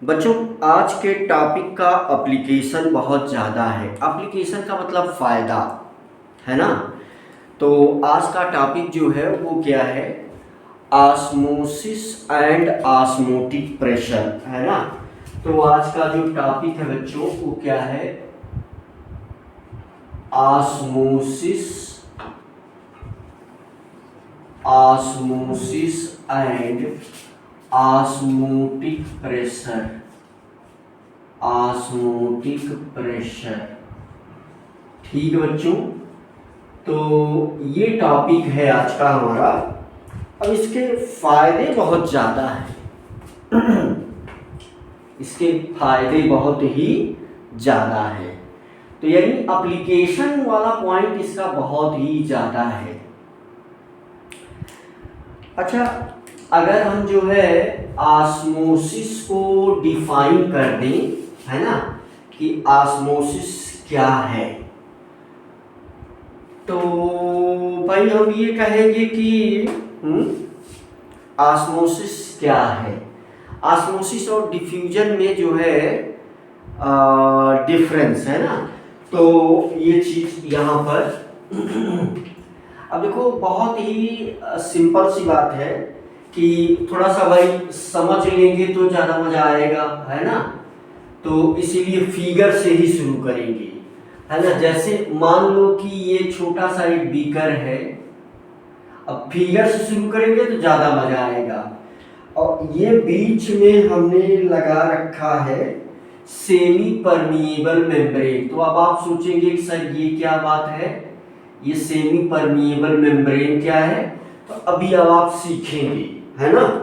बच्चों, आज के टॉपिक का एप्लीकेशन बहुत ज़्यादा है। एप्लीकेशन का मतलब फ़ायदा है ना। तो आज का टॉपिक जो है वो क्या है, ऑस्मोसिस एंड ऑस्मोटिक प्रेशर है ना। तो आज का जो टॉपिक है बच्चों वो क्या है, osmosis osmosis and osmotic pressure. Osmotic pressure, ठीक है बच्चों। तो ये टॉपिक है आज का हमारा। अब इसके फायदे बहुत ज़्यादा हैं इसके फायदे बहुत ही ज़्यादा है। तो यानी एप्लीकेशन वाला पॉइंट इसका बहुत ही ज़्यादा है। अच्छा, अगर हम जो है ऑस्मोसिस को डिफाइन कर दें, है ना, कि ऑस्मोसिस क्या है, तो भाई हम ये कहेंगे कि ऑस्मोसिस क्या है। ऑस्मोसिस और डिफ्यूजन में जो है डिफरेंस है ना। तो ये चीज यहाँ पर अब देखो, बहुत ही सिंपल सी बात है कि थोड़ा सा भाई समझ लेंगे तो ज़्यादा मज़ा आएगा, है ना। तो इसीलिए फिगर से ही शुरू करेंगे, है ना। जैसे मान लो कि ये छोटा सा एक बीकर है। अब फिगर से शुरू करेंगे तो ज़्यादा मज़ा आएगा। और ये बीच में हमने लगा रखा है सेमी परमिएबल मेम्ब्रेन। तो अब आप सोचेंगे कि सर ये क्या बात है, ये सेमी परमिएबल मेम्ब्रेन क्या है। तो अभी अब आप सीखेंगे, है ना।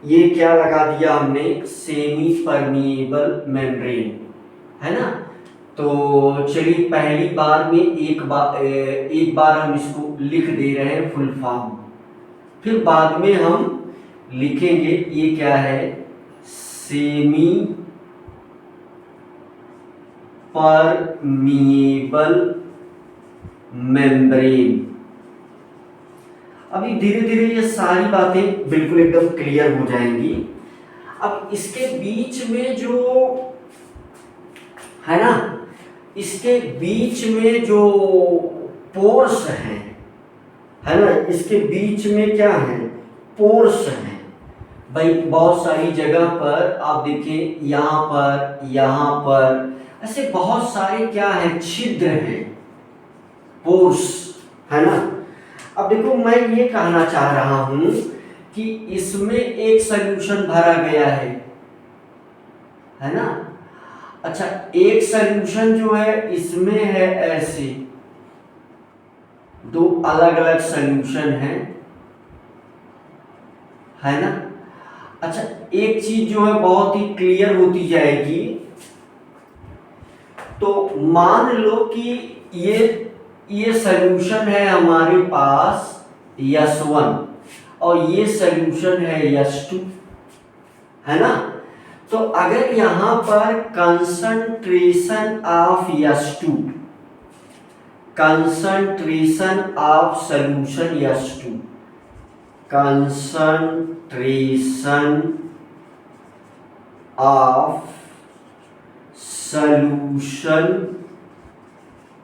ये क्या लगा दिया हमने, सेमी परमिएबल मेम्ब्रेन, है ना। तो चलिए पहली बार में एक बार हम इसको लिख दे रहे हैं फुल फॉर्म, फिर बाद में हम लिखेंगे ये क्या है, सेमी परमिएबल मेम्ब्रेन। अभी धीरे धीरे ये सारी बातें बिल्कुल एकदम क्लियर हो जाएंगी। अब इसके बीच में जो है ना, इसके बीच में जो पोर्स है ना, इसके बीच में क्या है, पोर्स है भाई। बहुत सारी जगह पर आप देखें, यहाँ पर ऐसे बहुत सारे क्या है, छिद्र हैं, पोर्स, है ना। अब देखो, मैं ये कहना चाह रहा हूं कि इसमें एक सॉल्यूशन भरा गया है ना। अच्छा, एक सॉल्यूशन जो है इसमें है ऐसे, दो अलग अलग सॉल्यूशन है ना। अच्छा, एक चीज जो है बहुत ही क्लियर होती जाएगी। तो मान लो कि ये सॉल्यूशन है हमारे पास S1 और ये सॉल्यूशन है S2, है ना। तो अगर यहां पर concentration of S2, concentration of solution S2, concentration of solution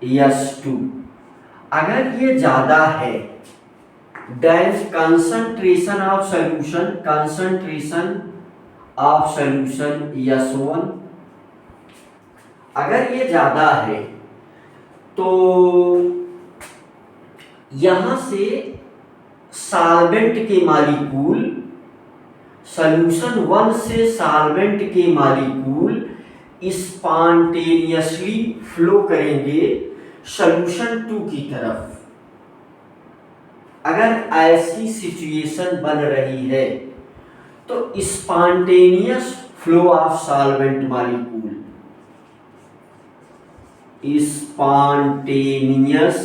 S2 अगर ये ज्यादा है, then concentration of solution, concentration of solution S1 अगर ये ज्यादा है, तो यहां से सॉल्वेंट के मालिक्यूल, सॉल्यूशन 1 से सॉल्वेंट के मालिक्यूल स्पॉन्टेनियसली फ्लो करेंगे सॉल्यूशन 2 की तरफ। अगर ऐसी सिचुएशन बन रही है तो spontaneous flow of solvent molecule, spontaneous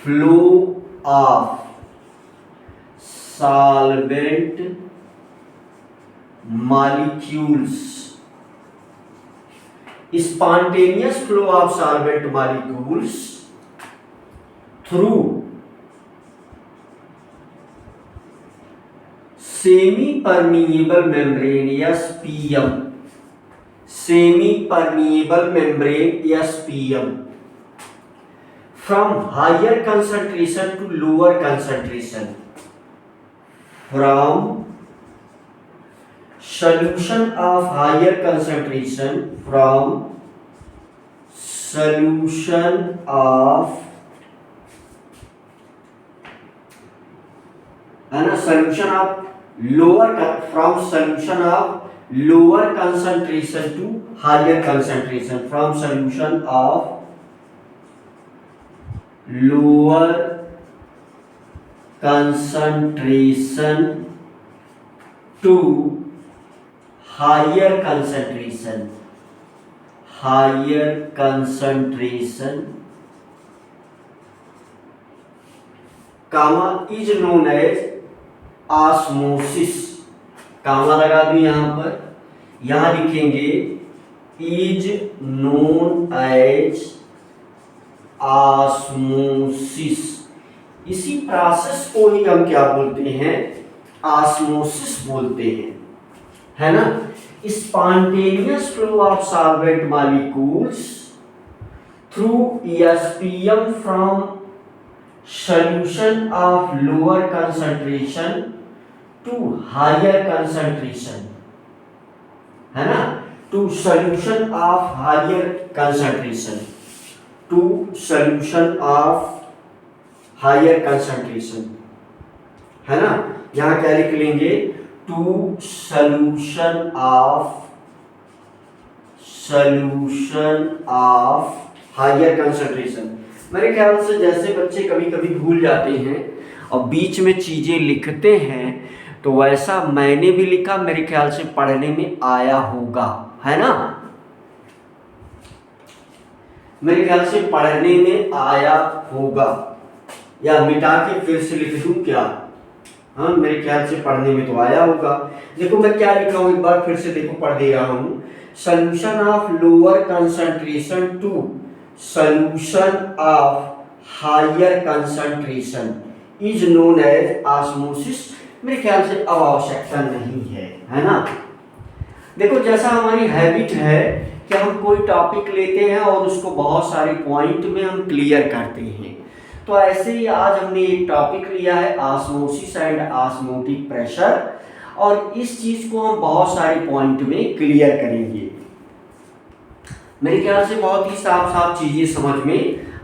flow of solvent molecules, spontaneous flow of solvent molecules through semi permeable membrane SPM, semi permeable membrane SPM from higher concentration to lower concentration, from solution of higher concentration, from solution of solution of from solution of lower concentration to higher concentration, from solution of lower concentration to higher concentration, higher concentration, gamma is known as osmosis. Comma लगा दूं यहां पर, यहां लिखेंगे is known as osmosis. इसी process को ही हम क्या बोलते हैं, ऑस्मोसिस बोलते हैं, है ना। Spontaneous flow of solvent molecules through SPM from solution of lower concentration to higher concentration, है ना, to solution of higher concentration, to solution of higher concentration, है ना। यहाँ क्या लिख लेंगे, to solution of higher concentration। मेरे ख्याल से जैसे बच्चे कभी कभी भूल जाते हैं और बीच में चीजें लिखते हैं, तो वैसा मैंने भी लिखा, मेरे ख्याल से पढ़ने में आया होगा, है ना। मेरे ख्याल से पढ़ने में आया होगा, या मिटा के फिर से लिख दूं क्या, हाँ मेरे ख्याल से पढ़ने में तो आया होगा। देखो मैं क्या लिखा हूं, एक बार फिर से देखो पढ़ दे रहा हूं। Solution of lower concentration to solution of higher concentration is known as osmosis। मेरे ख्याल से अब आवश्यकता नहीं है, है ना। देखो जैसा हमारी हैबिट है कि हम कोई टॉपिक लेते हैं और उसको बहुत सारे पॉइंट में हम क्लियर करते हैं, तो ऐसे ही आज हमने एक टॉपिक लिया है ऑस्मोसिस एंड ऑस्मोटिक प्रेशर, और इस चीज को हम बहुत सारे पॉइंट में क्लियर करेंगे। मेरे ख्याल से बहुत ही साफ साफ चीजें समझ में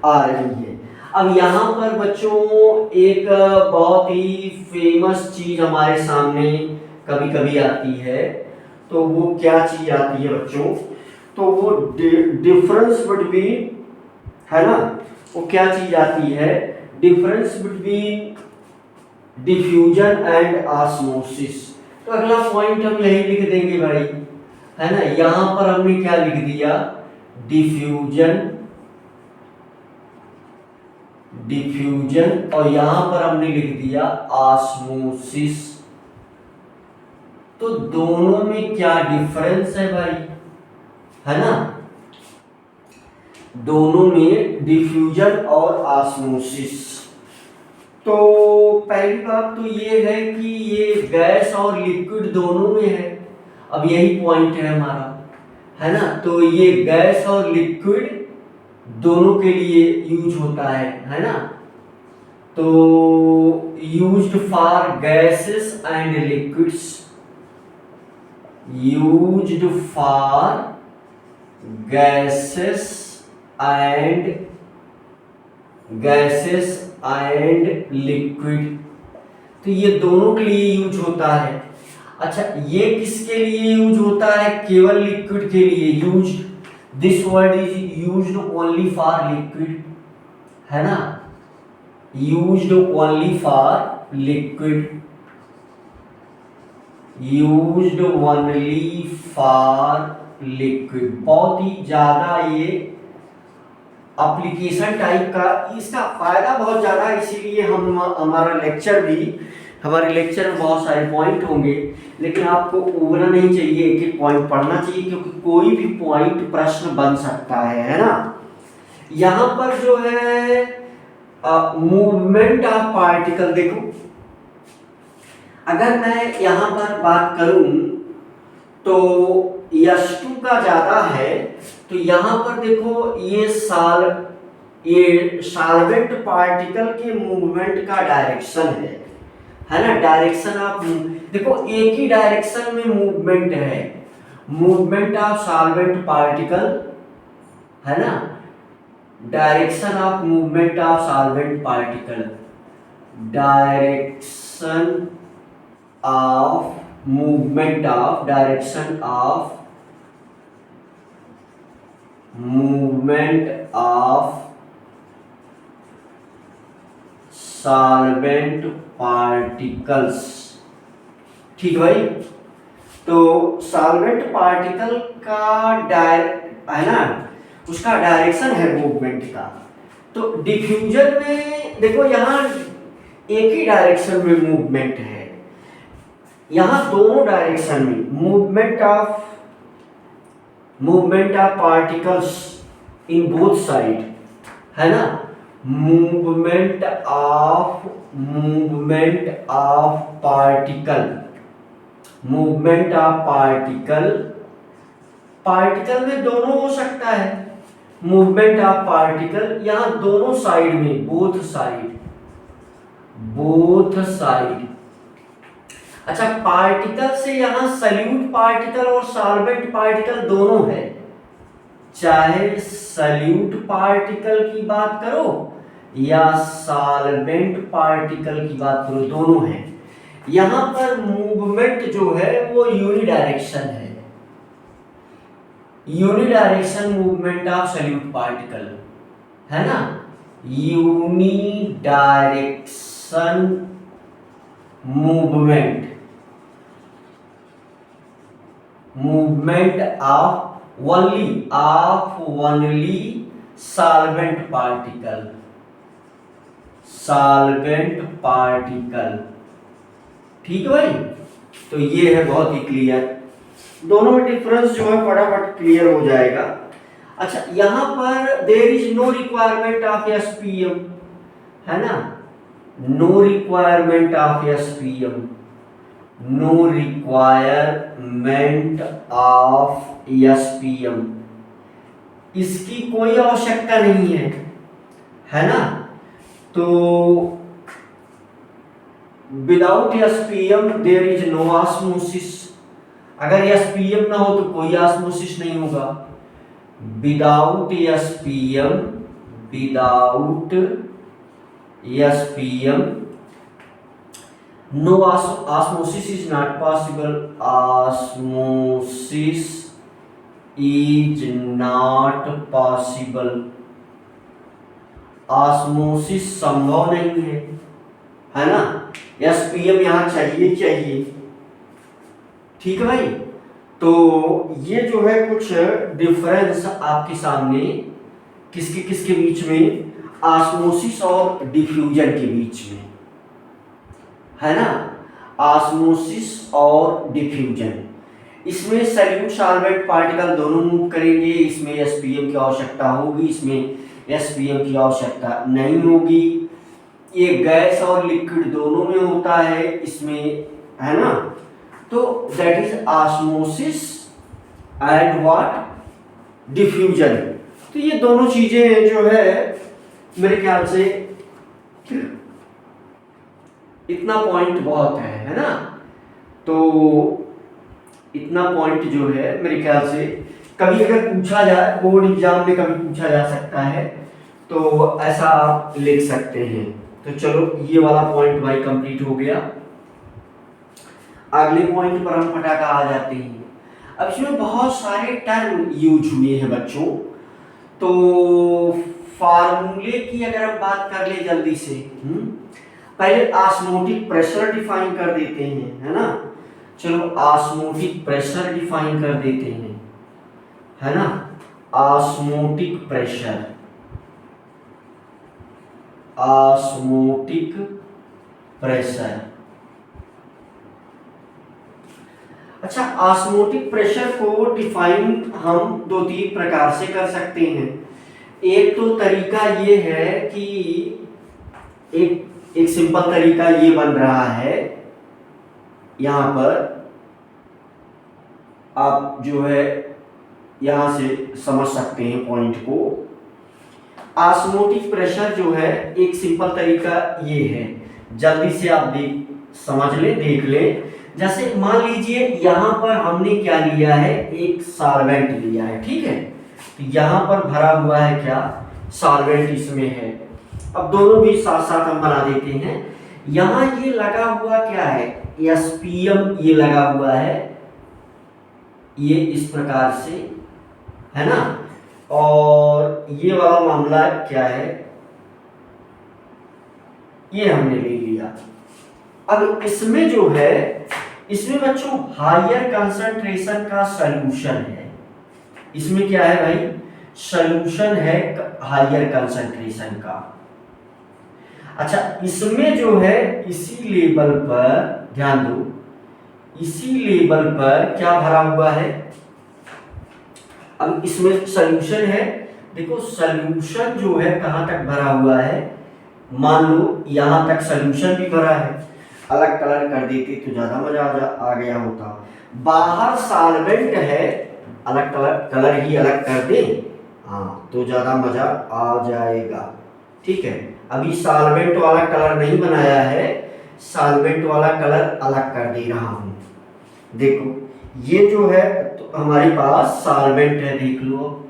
आ रही है। अब यहाँ पर बच्चों एक बहुत ही फेमस चीज हमारे सामने कभी कभी आती है, तो वो क्या चीज आती है बच्चों, तो वो डिफरेंस बिटवीन, है ना, वो क्या चीज आती है, difference between diffusion and osmosis. तो अगला पॉइंट हम यही लिख देंगे भाई, है ना। यहाँ पर हमने क्या लिख दिया, डिफ्यूजन, और यहां पर हमने लिख दिया ऑस्मोसिस। तो दोनों में क्या डिफरेंस है भाई, है ना, दोनों में डिफ्यूजन और ऑस्मोसिस। तो पहली बात तो ये है कि ये गैस और लिक्विड दोनों में है। अब यही पॉइंट है हमारा, है ना। तो ये गैस और लिक्विड दोनों के लिए यूज होता है ना। तो used for gases and liquids, used for gases and liquid, तो ये दोनों के लिए यूज होता है। अच्छा ये किसके लिए यूज होता है, केवल लिक्विड के लिए use, this word is used only for liquid, है ना, used only for liquid, used only for liquid. बहुत ही ज्यादा ये एप्लीकेशन टाइप का, इसका फायदा बहुत ज्यादा है, इसीलिए हम हमारे लेक्चर में बहुत सारे पॉइंट होंगे, लेकिन आपको उबना नहीं चाहिए, एक एक पॉइंट पढ़ना चाहिए, क्योंकि कोई भी पॉइंट प्रश्न बन सकता है ना। यहाँ पर जो है मूवमेंट ऑफ पार्टिकल, देखो अगर मैं यहाँ पर बात करूँ तो H2 का ज़्यादा है, तो यहाँ पर देखो ये सॉल्वेंट पार्टिकल के मूवमेंट का डायरेक्शन है ना, डायरेक्शन ऑफ देखो एक ही डायरेक्शन में मूवमेंट है, मूवमेंट ऑफ सॉल्वेंट पार्टिकल है ना, direction of movement of solvent particle, direction of movement of direction of movement of solvent particles। ठीक भाई, तो सॉल्वेंट पार्टिकल का है ना, उसका डायरेक्शन है मूवमेंट का। तो डिफ्यूजन में देखो यहाँ एक ही डायरेक्शन में मूवमेंट है, यहाँ दोनों डायरेक्शन में movement of particles in both side है ना, मूवमेंट ऑफ पार्टिकल में दोनों हो सकता है, मूवमेंट ऑफ पार्टिकल यहाँ दोनों साइड में, बोथ साइड। अच्छा, पार्टिकल से यहाँ सल्यूट पार्टिकल और सॉल्वेंट पार्टिकल दोनों है, चाहे सल्यूट पार्टिकल की बात करो या सॉल्वेंट पार्टिकल की बात करो, दोनों है। यहाँ पर मूवमेंट जो है वो यूनिडायरेक्शन है, unidirection movement of solute particle है ना, unidirection movement of only solvent particle. ठीक है भाई, तो ये है बहुत ही क्लियर, दोनों में डिफरेंस जो है फटाफट क्लियर हो जाएगा। अच्छा, यहाँ पर there is no requirement of SPM है ना, no requirement of SPM, no requirement of SPM, इसकी कोई आवश्यकता नहीं है ना। तो without SPM there is no osmosis, अगर एसपीएम ना हो तो कोई ऑस्मोसिस नहीं होगा। Without SPM no osmosis is not possible, osmosis is not possible, osmosis संभव नहीं है ना, एसपीएम यहाँ चाहिए। ठीक है भाई, तो ये जो है कुछ डिफरेंस आपके सामने किसके बीच में, ऑस्मोसिस और डिफ्यूजन के बीच में है ना, ऑस्मोसिस और डिफ्यूजन। इसमें सल्यूट सॉल्वेंट पार्टिकल दोनों मूव करेंगे, इसमें एसपीएम की आवश्यकता होगी, इसमें एसपीएम की आवश्यकता नहीं होगी। ये गैस और लिक्विड दोनों में होता है इसमें, है ना। तो that is osmosis and what, diffusion. तो ये दोनों चीजें जो है मेरे ख्याल से इतना पॉइंट बहुत है ना। तो इतना पॉइंट जो है मेरे ख्याल से कभी अगर पूछा जाए बोर्ड एग्जाम में, कभी पूछा जा सकता है, तो ऐसा आप लिख सकते हैं। तो चलो ये वाला पॉइंट भाई कंप्लीट हो गया। अगले पॉइंट पर हम फटाका आ जाते हैं। अब इसमें बहुत सारे टर्म यूज हुए हैं बच्चों, तो फार्मूले की अगर हम बात कर ले जल्दी से, पहले ऑस्मोटिक प्रेशर डिफाइन कर देते हैं, है ना। चलो ऑस्मोटिक प्रेशर डिफाइन कर देते हैं, है ना। Osmotic pressure, osmotic pressure. अच्छा, ऑस्मोटिक प्रेशर को डिफाइन हम दो तीन प्रकार से कर सकते हैं। एक तो तरीका ये है कि एक सिंपल तरीका ये बन रहा है यहाँ पर आप जो है यहाँ से समझ सकते हैं पॉइंट को। ऑस्मोटिक प्रेशर जो है एक सिंपल तरीका ये है, जल्दी से आप समझ ले, देख ले। जैसे मान लीजिए यहाँ पर हमने क्या लिया है, एक सॉल्वेंट लिया है, ठीक है। तो यहाँ पर भरा हुआ है क्या, सॉल्वेंट इसमें है। अब दोनों भी साथ साथ हम बना देते हैं। यहाँ ये लगा हुआ क्या है, SPM ये लगा हुआ है, ये इस प्रकार से है ना। और ये वाला मामला क्या है, ये हमने ले लिया। अब इसमें जो है, इसमें बच्चों हायर कंसंट्रेशन का सॉल्यूशन है। इसमें क्या है भाई, सॉल्यूशन है हायर कंसंट्रेशन का। अच्छा, इसमें जो है इसी लेवल पर ध्यान दो, इसी लेवल पर क्या भरा हुआ है। अब इसमें सॉल्यूशन है, देखो सॉल्यूशन जो है कहां तक भरा हुआ है, मान लो यहां तक सॉल्यूशन भी भरा है। अलग कलर कर देते तो ज्यादा मजा आ गया होता। बाहर सॉल्वेंट है, अलग कलर ही अलग कर दे, हाँ तो ज्यादा मजा आ जाएगा, ठीक है। अभी सॉल्वेंट वाला कलर नहीं बनाया है, सॉल्वेंट वाला कलर अलग कर दे रहा हूं। देखो ये जो है तो हमारे पास सॉल्वेंट है, देख लो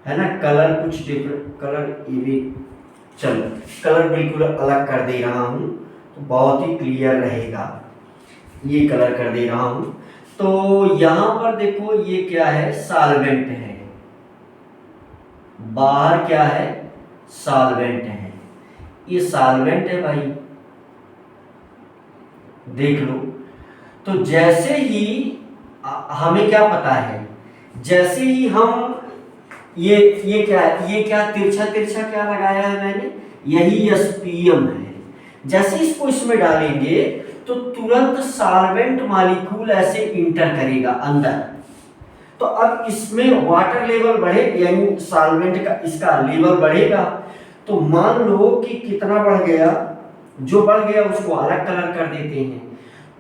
है ना। कलर कुछ डिफरेंट कलर, ये भी चलो कलर बिल्कुल अलग कर दे रहा हूं तो बहुत ही क्लियर रहेगा। ये कलर कर दे रहा हूं। तो यहां पर देखो ये क्या है, सॉल्वेंट है, बाहर क्या है, सॉल्वेंट है। ये सॉल्वेंट है भाई, देख लो। तो जैसे ही हमें क्या पता है, जैसे ही हम ये क्या है, ये क्या तिरछा तिरछा क्या लगाया है मैंने, यही SPM है। जैसे इसको इसमें डालेंगे तो तुरंत सॉल्वेंट मॉलिक्यूल ऐसे इंटर करेगा अंदर। तो अब इसमें वाटर लेवल बढ़े, यानी सॉल्वेंट का इसका लेवल बढ़ेगा। तो मान लो कि कितना बढ़ गया, जो बढ़ गया उसको अलग कलर कर देते हैं।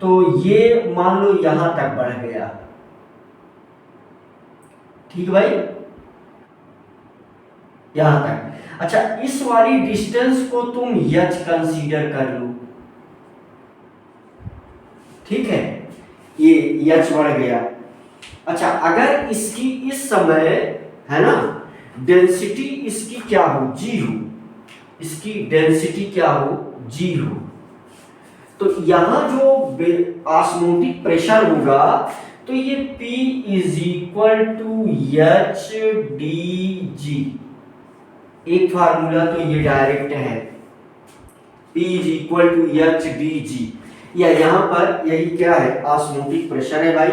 तो ये मान लो यहां तक बढ़ गया, ठीक भाई, यहां तक। अच्छा, इस वाली डिस्टेंस को तुम H कंसीडर कर लो, ठीक है, ये H बढ़ गया। अच्छा, अगर इसकी इस समय है ना डेंसिटी इसकी क्या हो, G हो, इसकी डेंसिटी क्या हो, G हो, तो यहां जो ऑस्मोटिक प्रेशर होगा तो ये P = HdG। एक फार्मूला तो ये डायरेक्ट है, P = HdG। या यहां पर यही क्या है, ऑस्मोटिक प्रेशर है भाई।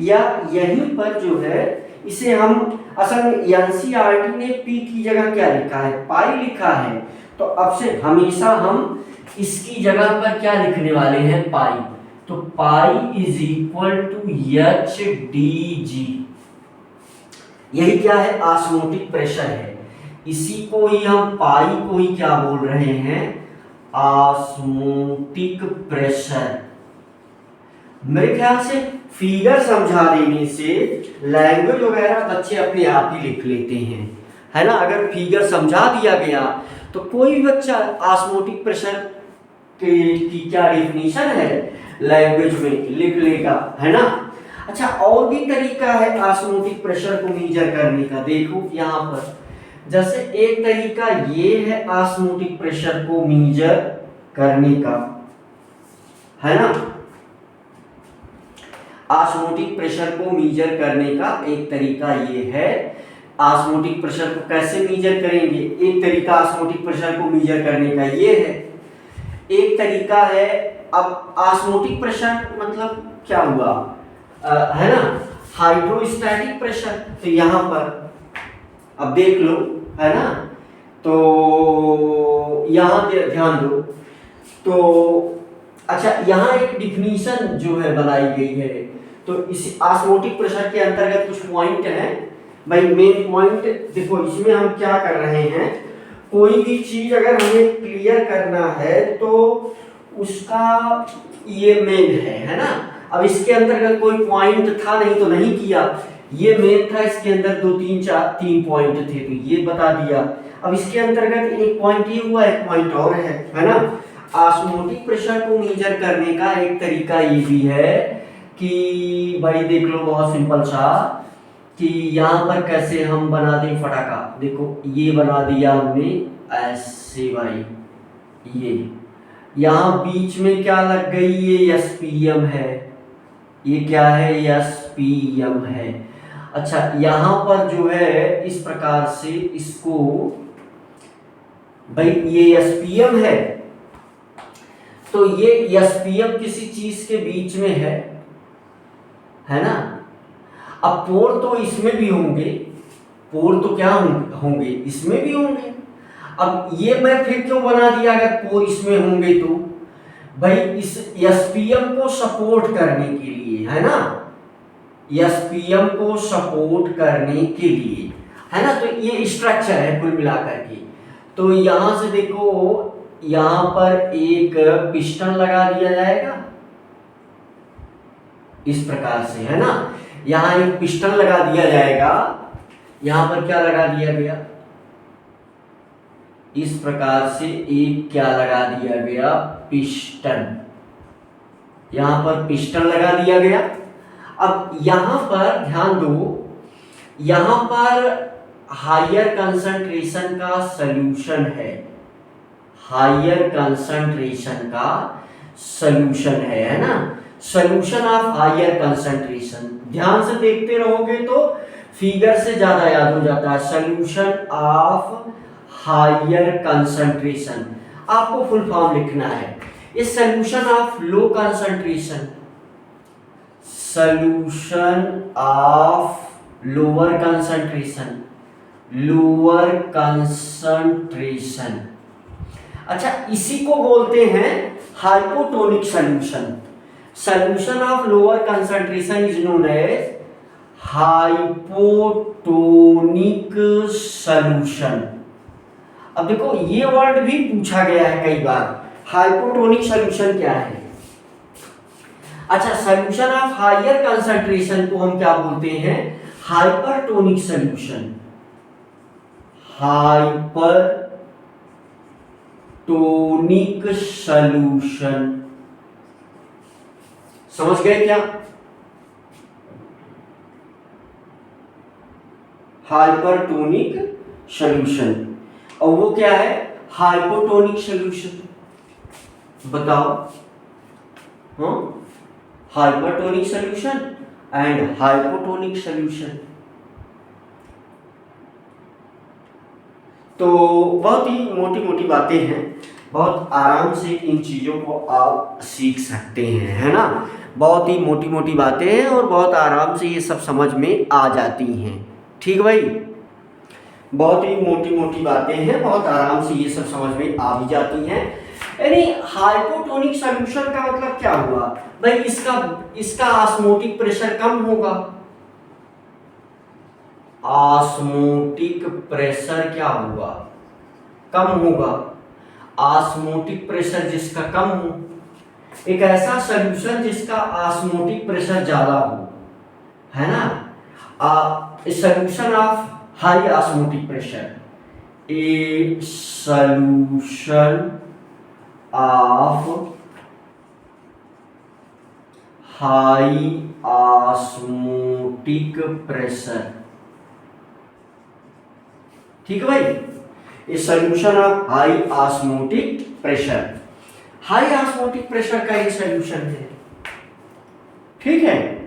या यहीं पर जो है इसे हम असल में NCERT ने P की जगह क्या लिखा है, पाई लिखा है। तो अब से हमेशा हम इसकी जगह पर क्या लिखने वाले हैं, पाई। तो पाई = HdG। यही क्या है, ऑस्मोटिक प्रेशर है। इसी को ही हम पाई को ही क्या बोल रहे हैं, ऑस्मोटिक प्रेशर। मेरे ख्याल से फिगर समझा देने से लैंग्वेज वगैरह बच्चे अपने आप ही लिख लेते हैं, है ना। अगर फिगर समझा दिया गया तो कोई भी बच्चा ऑस्मोटिक प्रेशर की क्या डेफिनेशन है लैंग्वेज में लिख लेगा, है ना। अच्छा, और भी तरीका है ऑस्मोटिक प्रेशर को मेजर करने का। देखो यहाँ पर जैसे एक तरीका ये है ऑस्मोटिक प्रेशर को मेजर करने का, है ना। ऑस्मोटिक प्रेशर को मेजर करने का एक तरीका ये है। ऑस्मोटिक प्रेशर को कैसे मेजर करेंगे, एक तरीका ऑस्मोटिक प्रेशर को मेजर करने का ये है। एक तरीका है, अब ऑस्मोटिक प्रेशर मतलब क्या हुआ, है ना, हाइड्रोस्टैटिक प्रेशर। तो यहां पर अब देख लो, है ना। तो यहां ध्यान दो। तो अच्छा, यहां एक डिफिनीशन जो है बनाई गई है। तो इस ऑस्मोटिक प्रेशर के अंतर्गत कुछ पॉइंट हैं भाई। मेन पॉइंट देखो, इसमें हम क्या कर रहे हैं, कोई भी चीज अगर हमें क्लियर करना है तो उसका ये मेन है ना। अब इसके अंतर्गत कोई पॉइंट था नहीं तो नहीं किया, ये मेन था, इसके अंदर 2 3 4 3 पॉइंट थे तो ये बता दिया। अब इसके अंतर्गत एक पॉइंट ये हुआ, एक पॉइंट और है ना। ऑस्मोटिक प्रेशर को मेजर करने का एक तरीका ये भी है कि भाई देख लो, बहुत सिंपल सा, कि यहाँ पर कैसे हम बना दें फटाका। देखो ये बना दिया हमने ऐसे भाई, ये यहाँ बीच में क्या लग गई, ये एसपीएम है, ये क्या है, एसपीएम है। अच्छा यहाँ पर जो है इस प्रकार से इसको, भाई ये एसपीएम है तो ये एसपीएम किसी चीज के बीच में है ना। अब पोर तो इसमें भी होंगे, पोर तो क्या होंगे, इसमें भी होंगे। अब ये मैं फिर क्यों बना दिया, अगर पोर इसमें होंगे तो भाई इस एसपीएम को सपोर्ट करने के लिए, है ना, एसपीएम को सपोर्ट करने के लिए, है ना। तो ये स्ट्रक्चर है कुल मिलाकर के। तो यहां से देखो, यहां पर एक पिस्टन लगा दिया जाएगा इस प्रकार से, है ना। यहां एक पिस्टन लगा दिया जाएगा, यहां पर क्या लगा दिया गया, इस प्रकार से एक क्या लगा दिया गया, पिस्टन, यहां पर पिस्टन लगा दिया गया। अब यहां पर ध्यान दो, यहां पर हायर कंसंट्रेशन का सॉल्यूशन है, हायर कंसंट्रेशन का सॉल्यूशन है ना, सॉल्यूशन ऑफ हायर कंसंट्रेशन। ध्यान से देखते रहोगे तो फिगर से ज्यादा याद हो जाता है। सॉल्यूशन ऑफ हायर कंसंट्रेशन, आपको फुल फॉर्म लिखना है। ये solution of low concentration, solution of lower concentration, lower concentration. अच्छा इसी को बोलते हैं hypotonic solution. Solution of lower concentration is known as hypotonic solution. अब देखो ये वर्ड भी पूछा गया है कई बार, हाइपोटोनिक सॉल्यूशन क्या है। अच्छा सॉल्यूशन ऑफ हायर कंसंट्रेशन को हम क्या बोलते हैं, हाइपरटोनिक सॉल्यूशन, हाइपरटोनिक सॉल्यूशन। समझ गए क्या, हाइपरटोनिक सॉल्यूशन। और वो क्या है, हाइपोटोनिक सॉल्यूशन, बताओ। हाँ, hypertonic solution and hypotonic solution. तो बहुत ही मोटी मोटी बातें हैं, बहुत आराम से इन चीज़ों को आप सीख सकते हैं, है ना। बहुत ही मोटी मोटी बातें हैं और बहुत आराम से ये सब समझ में आ जाती हैं। ठीक भाई, बहुत ही मोटी मोटी बातें हैं, बहुत आराम से ये सब समझ में आ भी जाती हैं। यानी हाइपोटोनिक सॉल्यूशन का मतलब क्या हुआ भाई, इसका ऑस्मोटिक प्रेशर कम होगा। ऑस्मोटिक प्रेशर क्या होगा, कम होगा। ऑस्मोटिक प्रेशर जिसका कम हो, एक ऐसा सॉल्यूशन जिसका ऑस्मोटिक प्रेशर ज्यादा हो, है ना। Solution of high osmotic pressure, A solution of high osmotic pressure. ठीक है भाई, ए solution of high osmotic pressure, high osmotic pressure का एक सॉल्यूशन है। ठीक है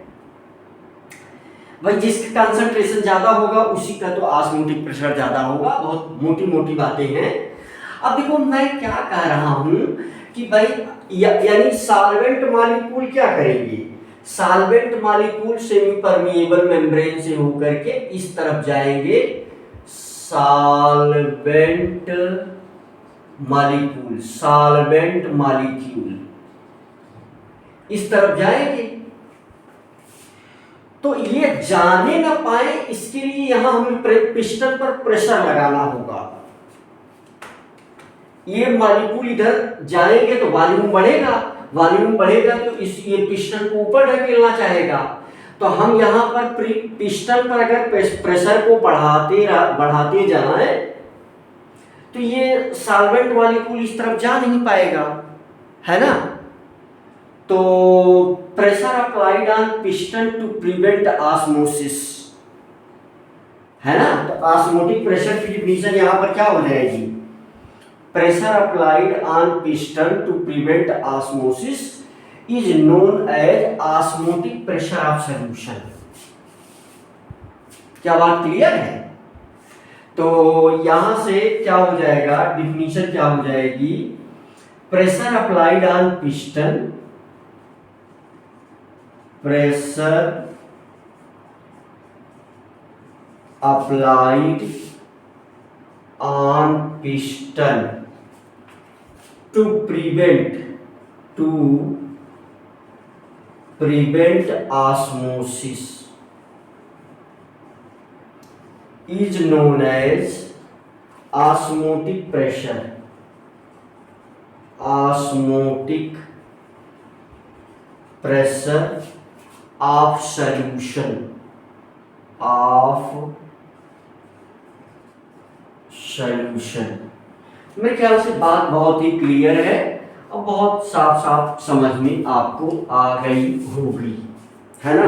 भाई, जिसका कंसंट्रेशन ज्यादा होगा उसी का तो ऑस्मोटिक प्रेशर ज्यादा होगा। बहुत मोटी मोटी बातें हैं। अब देखो मैं क्या कह रहा हूं कि भाई यानी सॉल्वेंट मॉलिक्यूल क्या करेंगे, solvent molecule semi permeable membrane से होकर के इस तरफ जाएंगे, सॉल्वेंट मॉलिक्यूल, सॉल्वेंट मॉलिक्यूल इस तरफ जाएंगे। तो ये जाने ना पाए इसके लिए यहां हमें पिस्टन पर प्रेशर लगाना होगा। ये मॉलिक्यूल इधर जाएंगे तो वॉल्यूम बढ़ेगा, वॉल्यूम बढ़ेगा तो इस ये पिस्टन को ऊपर ढकेलना चाहेगा। तो हम यहाँ पर पिस्टन पर अगर प्रेशर को बढ़ाते जाएं तो ये सॉल्वेंट मॉलिक्यूल इस तरफ जा नहीं पाएगा, है ना। तो pressure applied on piston to prevent osmosis, है ना। तो ऑस्मोटिक प्रेशर की डिफिनीशन यहाँ पर क्या हो जाएगी, pressure applied on piston to prevent osmosis is known as osmotic pressure of solution. क्या बात क्लियर है। तो यहां से क्या हो जाएगा, डिफिनीशन क्या हो जाएगी, pressure applied on piston, pressure applied on piston to prevent osmosis is known as osmotic pressure of solution मेरे ख्याल से बात बहुत ही क्लियर है और बहुत साफ साफ समझ में आपको आ गई होगी, है ना।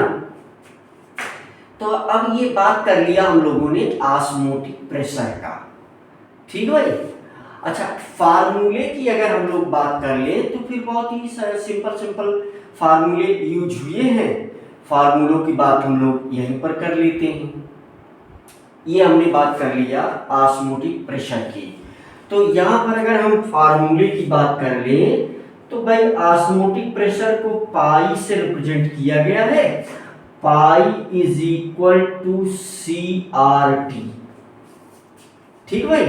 तो अब ये बात कर लिया हम लोगों ने ऑस्मोटिक प्रेशर का, ठीक भाई। अच्छा, फार्मूले की अगर हम लोग बात कर लें तो फिर बहुत ही सिंपल फार्मूले यूज हुए हैं। फार्मूलों की बात हम लोग यहीं पर कर लेते हैं। ये हमने बात कर लिया ऑस्मोटिक प्रेशर की। तो यहाँ पर अगर हम फार्मूले की बात कर लें तो भाई ऑस्मोटिक प्रेशर को पाई से रिप्रेजेंट किया गया है, pi is equal to CRT, ठीक भाई।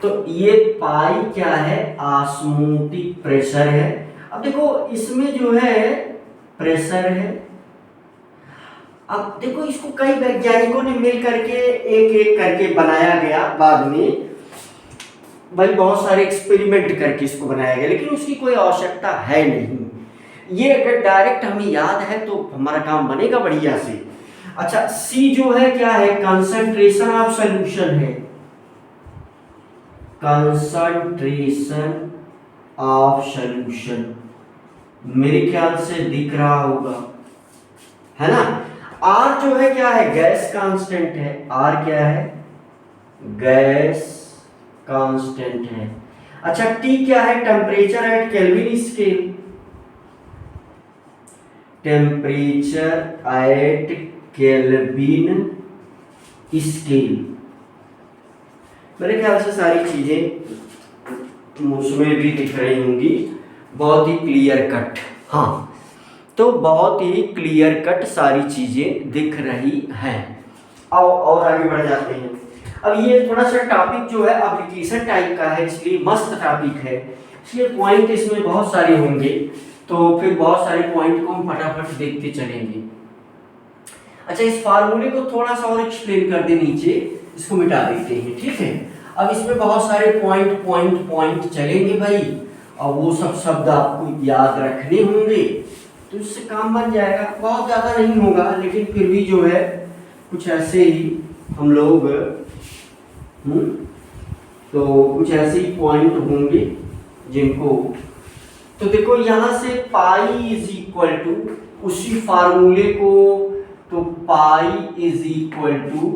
तो ये पाई क्या है, ऑस्मोटिक प्रेशर है। अब देखो इसमें जो है प्रेशर है, अब देखो इसको कई वैज्ञानिकों ने मिल करके एक एक करके बनाया गया, बाद में भाई बहुत सारे एक्सपेरिमेंट करके इसको बनाया गया, लेकिन उसकी कोई आवश्यकता है नहीं। ये अगर डायरेक्ट हमें याद है तो हमारा काम बनेगा बढ़िया से। अच्छा, C जो है क्या है, कंसंट्रेशन ऑफ सॉल्यूशन है, कंसंट्रेशन ऑफ सॉल्यूशन, मेरे ख्याल से दिख रहा होगा, है ना। R जो है क्या है, गैस कांस्टेंट है, R क्या है, गैस कांस्टेंट है। अच्छा, T क्या है, temperature at kelvin scale, temperature at kelvin scale. मेरे ख्याल से सारी चीजें उसमें भी दिख रही होंगी, बहुत ही क्लियर कट। हाँ, तो बहुत ही क्लियर कट सारी चीजें दिख रही हैं। आओ और आगे बढ़ जाते हैं। अब ये थोड़ा सा टॉपिक जो है एप्लीकेशन टाइप का है, इसलिए मस्त टॉपिक है, इसलिए पॉइंट इसमें बहुत सारे होंगे, तो फिर बहुत सारे पॉइंट को हम फटाफट देखते चलेंगे। अच्छा, इस फार्मूले को थोड़ा सा और एक्सप्लेन कर दे नीचे, इसको मिटा देते हैं, ठीक है। अब इसमें बहुत सारे पॉइंट चलेंगे भाई, और वो सब शब्द आपको याद रखने होंगे, तो इससे काम बन जाएगा। बहुत ज़्यादा नहीं होगा, लेकिन फिर भी जो है कुछ ऐसे ही हम लोग तो कुछ ऐसे ही पॉइंट होंगे जिनको, तो देखो यहाँ से पाई इज इक्वल टू उसी फार्मूले को, तो pi is equal to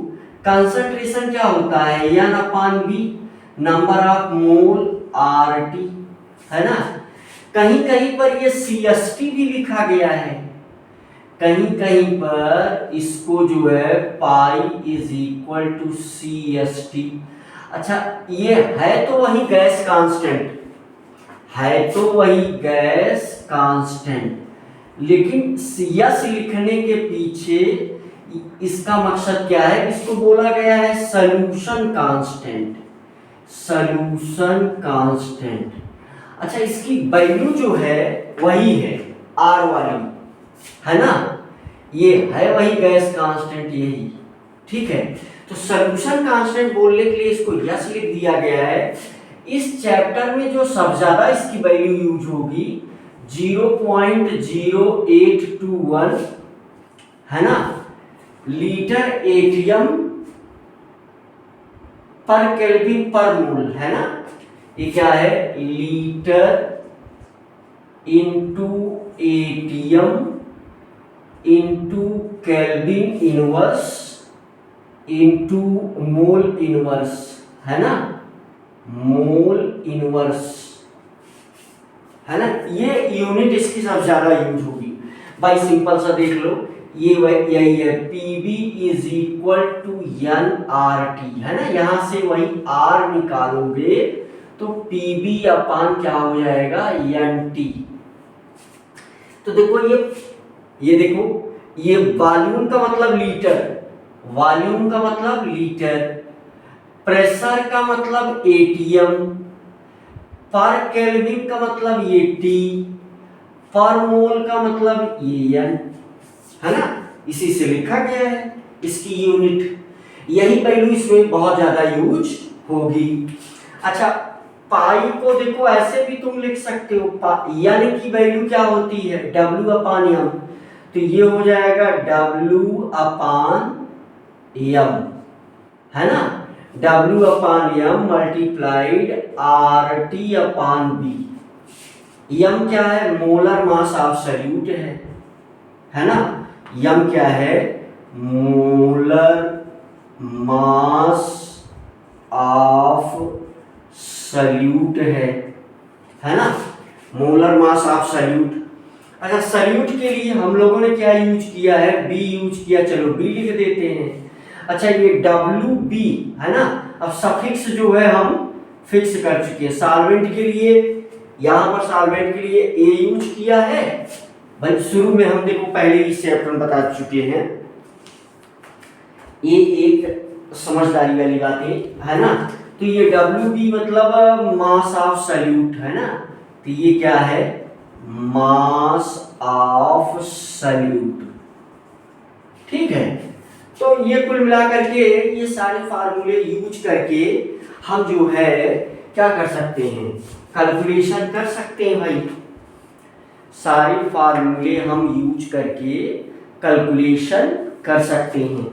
concentration क्या होता है, N/V, number of mole RT, है ना। कहीं कहीं पर ये CST भी लिखा गया है, कहीं कहीं पर इसको जो है pi is equal to CST। अच्छा, ये है तो वही गैस कांस्टेंट, है तो वही गैस कांस्टेंट, लेकिन CS लिखने के पीछे इसका मकसद क्या है, इसको बोला गया है सॉल्यूशन कांस्टेंट, सॉल्यूशन कांस्टेंट। अच्छा, इसकी वैल्यू जो है वही है R वाली, है ना, ये है वही गैस कांस्टेंट, यही, ठीक है। तो सॉल्यूशन कांस्टेंट बोलने के लिए इसको यस लिख दिया गया है, इस चैप्टर में जो सबसे ज्यादा इसकी वैल्यू यूज होगी 0.0821 है ना, लीटर एटीएम पर केल्विन पर मोल है ना। ये क्या है, litre into ATM into kelvin inverse into mole inverse है ना, मोल इनवर्स है ना। ये यूनिट इसकी सबसे ज्यादा यूज होगी भाई। सिंपल सा देख लो, ये यही है, PV is equal to N R T है ना। यहां से वही आर निकालोगे तो पीबी अपान क्या हो जाएगा, एन टी। तो देखो ये देखो, ये वॉल्यूम का मतलब लीटर, वॉल्यूम का मतलब लीटर, प्रेशर का मतलब एटीएम, पर केल्विन का मतलब ये टी, पर मोल का मतलब ये एन है ना। इसी से लिखा गया है इसकी यूनिट। यही वैल्यू इसमें बहुत ज्यादा यूज होगी। अच्छा, पाई को देखो ऐसे भी तुम लिख सकते हो, यानी की वैल्यू क्या होती है, W अपान एम। तो ये हो जाएगा W अपान एम है ना, W अपान एम मल्टीप्लाइड RT अपान बी। एम क्या है, मोलर मास ऑफ सॉल्यूट है ना। एम क्या है, मोलर मास ऑफ सॉल्यूट है ना, मोलर मास ऑफ सॉल्यूट। अच्छा, सॉल्यूट के लिए हम लोगों ने क्या यूज किया है, बी यूज किया, चलो बी लिख देते हैं। अच्छा, ये डब्ल्यू बी है ना। अब सफिक्स जो है हम फिक्स कर चुके हैं। सॉल्वेंट के लिए, यहां पर सॉल्वेंट के लिए ए यूज किया है भाई। शुरू में हम देखो पहले इस चैप्टर में बता चुके हैं, ये एक समझदारी वाली बातें है ना। तो ये डब्ल्यू बी मतलब मास ऑफ सॉल्यूट है ना। तो ये क्या है, मास ऑफ सॉल्यूट, ठीक है। तो ये कुल मिला करके ये सारे फार्मूले यूज करके हम जो है क्या कर सकते हैं, कैलकुलेशन कर सकते हैं भाई। सारे फार्मूले हम यूज करके कैलकुलेशन कर सकते हैं।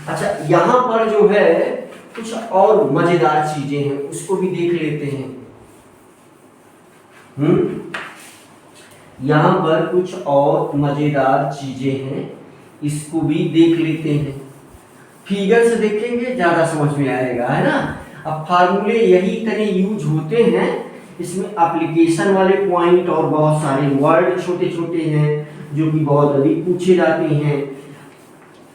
अच्छा, यहां पर जो है कुछ और मजेदार चीजें हैं, उसको भी देख लेते हैं। यहां पर कुछ और मजेदार चीजें हैं, इसको भी देख लेते हैं। फिगर से देखेंगे ज्यादा समझ में आएगा है ना। अब फार्मूले यही तरह यूज होते हैं, इसमें एप्लीकेशन वाले पॉइंट और बहुत सारे वर्ड छोटे छोटे हैं जो कि बहुत अधिक पूछे जाते हैं,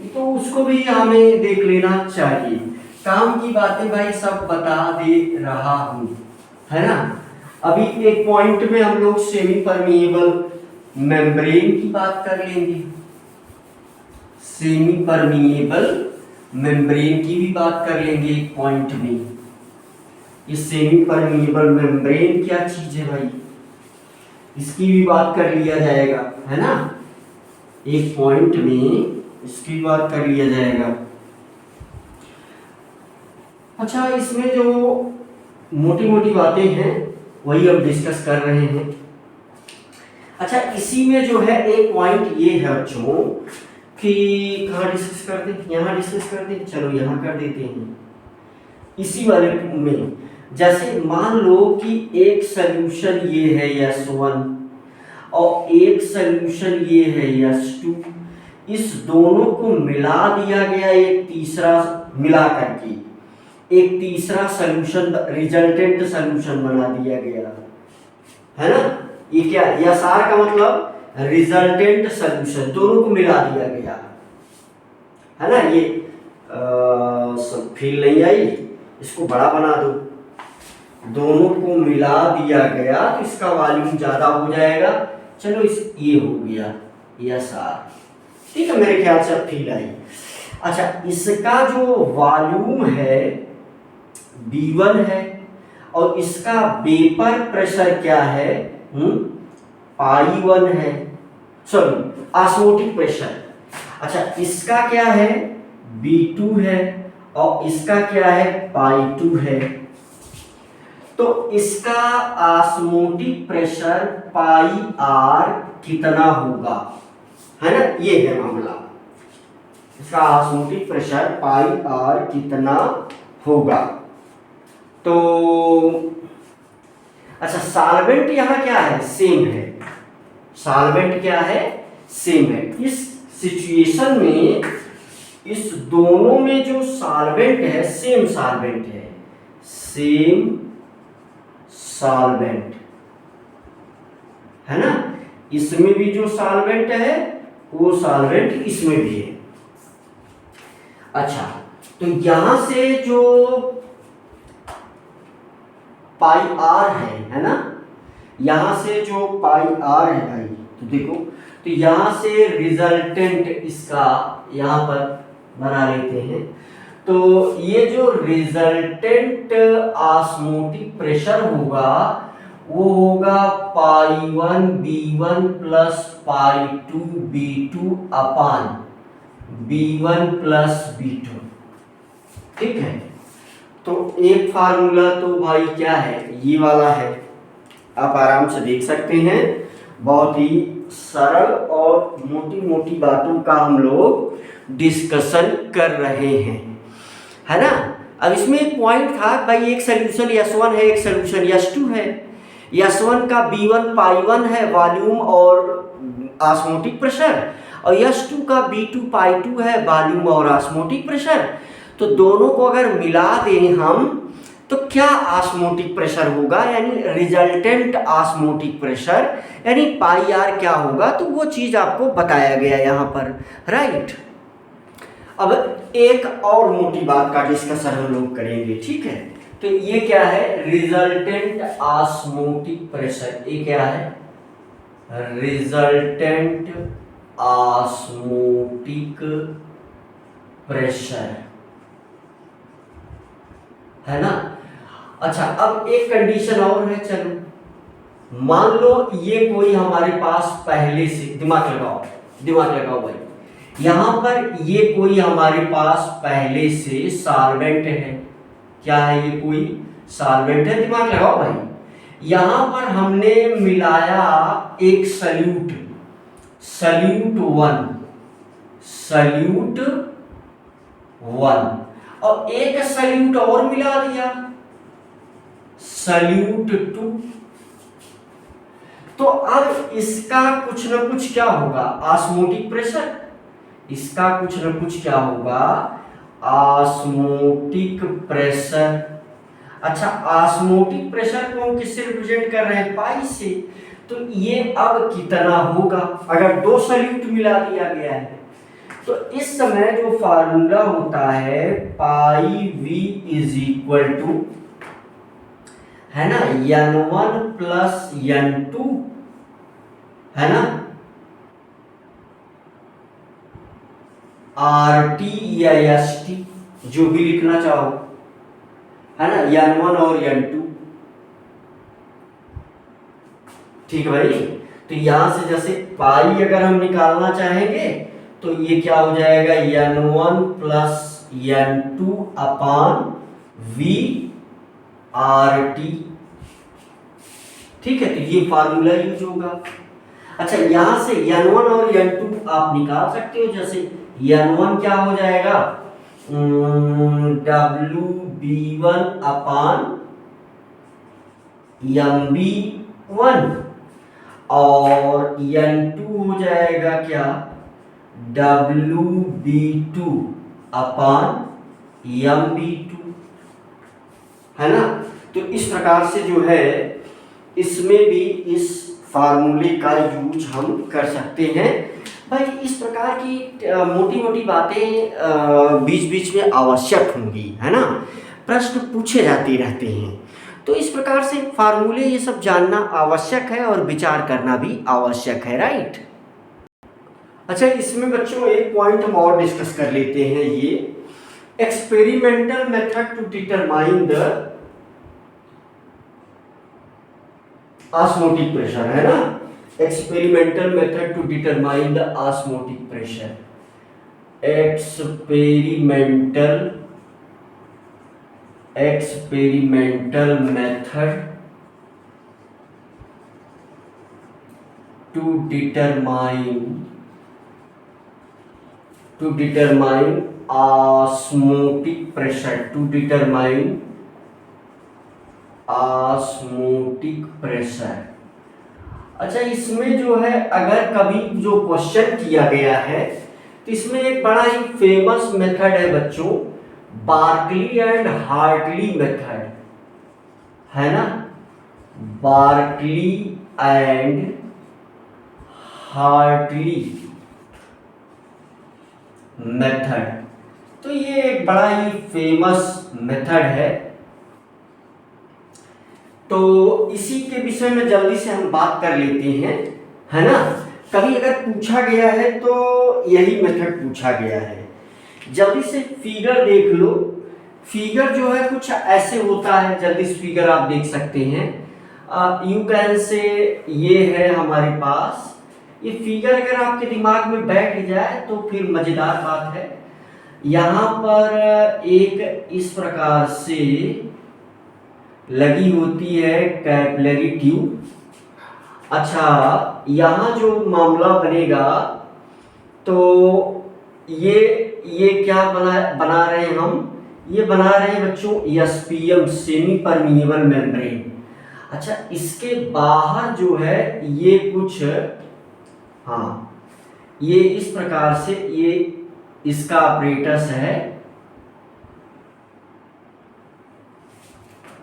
तो उसको भी हमें देख लेना चाहिए। काम की बातें भाई सब बता दे रहा हूं है ना। अभी एक पॉइंट में हम लोग सेमी परमिएबल मेम्ब्रेन की बात कर लेंगे, सेमी परमिएबल मेम्ब्रेन की भी बात कर लेंगे एक पॉइंट में। ये सेमी परमिएबल मेम्ब्रेन क्या चीज है भाई, इसकी भी बात कर लिया जाएगा है ना। एक पॉइंट में इसकी बात कर लिया जाएगा। अच्छा, इसमें जो मोटी मोटी बातें हैं वही अब डिस्कस कर रहे हैं। अच्छा, इसी में जो है एक पॉइंट ये है बच्चों कि कहाँ डिस्कस कर दें, यहाँ डिस्कस कर दें, चलो यहाँ कर देते हैं। इसी वाले में जैसे मान लो कि एक सॉल्यूशन ये है S1 और एक सॉल्यूशन ये है S2, इस दोनों को मिला दिया गया, एक तीसरा मिला करके एक तीसरा सॉल्यूशन, रिजल्टेंट सॉल्यूशन बना दिया गया है ना। ये क्या, SR का मतलब रिजल्टेंट सॉल्यूशन, दोनों को मिला दिया गया है ना। ये सब फील नहीं आई, इसको बड़ा बना दो, दोनों को मिला दिया गया तो इसका वॉल्यूम ज्यादा हो जाएगा। चलो ये हो गया SR, ठीक है, मेरे ख्याल से अब फील आई। अच्छा, इसका जो वॉल्यूम है V1 है और इसका वेपर प्रेशर क्या है, I1 है, सॉरी ऑस्मोटिक प्रेशर। अच्छा, इसका क्या है, V2 है और इसका क्या है, I2 है। तो इसका ऑस्मोटिक प्रेशर पाई आर कितना होगा, है ना, ये है मामला। इसका ऑस्मोटिक प्रेशर पाई आर कितना होगा। तो अच्छा, सॉल्वेंट यहां क्या है, सेम है। सॉल्वेंट क्या है, सेम है। इस सिचुएशन में इस दोनों में जो सॉल्वेंट है सेम सॉल्वेंट है, सेम सॉल्वेंट है ना। इसमें भी जो सॉल्वेंट है वो सॉल्वेंट इसमें भी है। अच्छा, तो यहां से जो पाई आर है ना, यहां से जो पाई आर है भाई, तो देखो, तो यहां से रिजल्टेंट इसका यहां पर बना लेते हैं। तो ये जो रिजल्टेंट ऑस्मोटिक प्रेशर होगा वो होगा पाई 1 B1 प्लस पाई 2 B2 अपान B1 प्लस B2। ठीक है, तो एक फार्मूला तो भाई क्या है, ये वाला है, आप आराम से देख सकते हैं। बहुत ही सरल और मोटी मोटी बातों का हम लोग डिस्कशन कर रहे हैं, है ना। अब इसमें एक पॉइंट था भाई, एक सोल्यूशन S1 है, एक सोल्यूशन S2 है। S1 का B1 पाई 1 है वॉल्यूम और ऑस्मोटिक प्रेशर, और S2 का B2 पाई 2 है वॉल्यूम और ऑस्मोटिक प्रेशर। तो दोनों को अगर मिला दें हम तो क्या ऑस्मोटिक प्रेशर होगा, यानी रिजल्टेंट ऑस्मोटिक प्रेशर, यानी पाई आर क्या होगा, तो वो चीज आपको बताया गया यहाँ पर, राइट। अब एक और मोटी बात का डिस्कशन हम लोग करेंगे, ठीक है। तो ये क्या है, रिजल्टेंट ऑस्मोटिक प्रेशर, ये क्या है, रिजल्टेंट ऑस्मोटिक प्रेशर, है ना। अच्छा, अब एक कंडीशन और है, चलो मान लो ये कोई हमारे पास पहले से, दिमाग लगाओ भाई, यहां पर ये कोई हमारे पास पहले से सॉल्वेंट है। क्या है, ये कोई सॉल्वेंट है, दिमाग लगाओ भाई। यहां पर हमने मिलाया एक सल्यूट 1 और एक सल्यूट और मिला दिया सल्यूट 2। तो अब इसका कुछ ना कुछ क्या होगा, ऑस्मोटिक प्रेशर, इसका कुछ ना कुछ क्या होगा, ऑस्मोटिक प्रेशर। अच्छा, ऑस्मोटिक प्रेशर को हम किससे रिप्रेजेंट कर रहे हैं, पाई से। तो ये अब कितना होगा, अगर दो सल्यूट मिला दिया गया है, तो इस समय जो फार्मूला होता है पाई V इज इक्वल टू, है ना, N1 प्लस N2, है ना, RT या ST, जो भी लिखना चाहो, है ना, N1 और N2। ठीक है भाई। तो यहां से जैसे पाई अगर हम निकालना चाहेंगे तो ये क्या हो जाएगा, N1 प्लस N2 अपान V RT। ठीक है, तो ये फार्मूला यूज होगा। अच्छा, यहां से N1 और N2 आप निकाल सकते हो। जैसे N1 क्या हो जाएगा, WB1 अपान MB1, और N2 हो जाएगा क्या, WB2 अपान MB2, है ना। तो इस प्रकार से जो है इसमें भी इस फार्मूले का यूज हम कर सकते हैं भाई। इस प्रकार की मोटी मोटी बातें बीच बीच में आवश्यक होंगी, है ना, प्रश्न पूछे जाते रहते हैं। तो इस प्रकार से फार्मूले ये सब जानना आवश्यक है और विचार करना भी आवश्यक है, राइट। अच्छा, इसमें बच्चों एक पॉइंट हम और डिस्कस कर लेते हैं, ये experimental method to determine the osmotic pressure, है ना। Experimental method to determine the osmotic pressure, experimental experimental method to determine osmotic pressure, to determine osmotic pressure। अच्छा, इसमें जो है अगर कभी जो क्वेश्चन किया गया है तो इसमें एक बड़ा ही फेमस मेथड है बच्चों, बार्कली एंड हार्टली मेथड, है ना, बार्कली एंड हार्टली मेथड। तो ये एक बड़ा ही फेमस मेथड है। तो इसी के विषय में जल्दी से हम बात कर लेते हैं, है ना। कभी अगर पूछा गया है तो यही मेथड पूछा गया है। जल्दी से फिगर देख लो। फिगर जो है कुछ ऐसे होता है, जल्दी से फिगर आप देख सकते हैं। यू कैन से ये है हमारे पास। ये फिगर अगर आपके दिमाग में बैठ जाए तो फिर मजेदार बात है। यहाँ पर एक इस प्रकार से लगी होती है कैपिलरी ट्यूब। अच्छा, यहाँ जो मामला बनेगा तो ये क्या बना रहे हैं हम, ये बना रहे हैं बच्चों एसपीएम, सेमी परमिएबल मेम्ब्रेन। अच्छा, इसके बाहर जो है ये कुछ, हाँ, ये इस प्रकार से ये इसका ऑपरेटस है।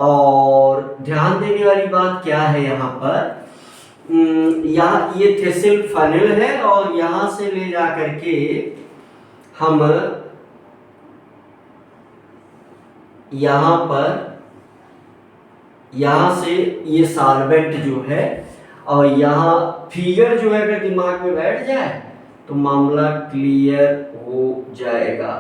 और ध्यान देने वाली बात क्या है यहाँ पर, यहाँ ये थेसिल फनेल है और यहाँ से ले जा करके हम यहाँ से ये सॉल्वेंट जो है, और यहाँ फिगर जो है अगर दिमाग में बैठ जाए तो मामला क्लियर हो जाएगा।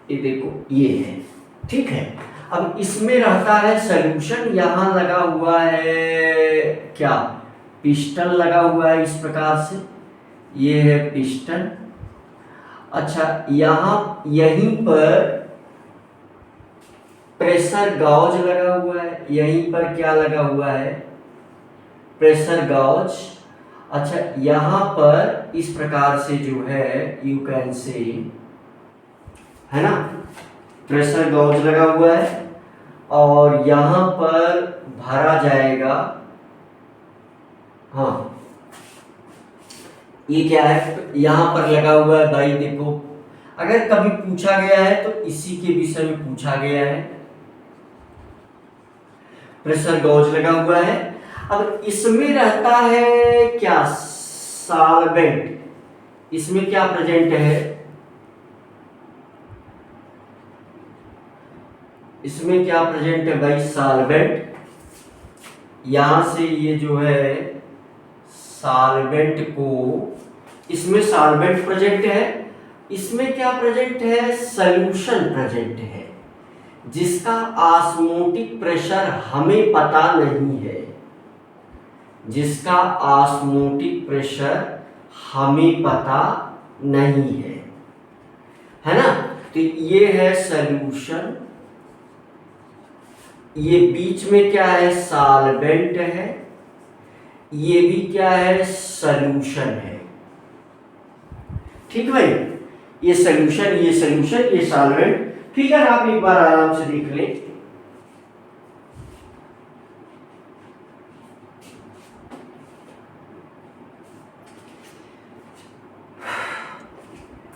ये देखो ये है, ठीक है। अब इसमें रहता है सॉल्यूशन। यहाँ लगा हुआ है क्या, पिस्टन लगा हुआ है इस प्रकार से, ये है पिस्टन। अच्छा, यहाँ यहीं पर प्रेशर गॉज लगा हुआ है, यहीं पर क्या लगा हुआ है, प्रेशर गॉज। अच्छा, यहाँ पर इस प्रकार से जो है यू कैन से, है ना, प्रेशर गॉज लगा हुआ है और यहाँ पर भरा जाएगा। हाँ, ये क्या है, यहाँ पर लगा हुआ है भाई, देखो अगर कभी पूछा गया है तो इसी के विषय में पूछा गया है। प्रेशर गॉज लगा हुआ है। अब इसमें रहता है क्या, सॉल्वेंट। इसमें क्या प्रेजेंट है, इसमें क्या प्रेजेंट है भाई, सॉल्वेंट। यहां से ये जो है सॉल्वेंट को, इसमें सॉल्वेंट प्रेजेंट है, इसमें क्या प्रेजेंट है, सॉल्यूशन प्रेजेंट है, जिसका ऑस्मोटिक प्रेशर हमें पता नहीं है, जिसका ऑस्मोटिक प्रेशर हमें पता नहीं है ना। तो ये है सॉल्यूशन, ये बीच में क्या है, सॉल्वेंट है, ये भी क्या है, सॉल्यूशन है। ठीक भाई, ये सॉल्यूशन, ये सॉल्यूशन, ये सॉल्वेंट। फिगर आप एक बार आराम से देख लें।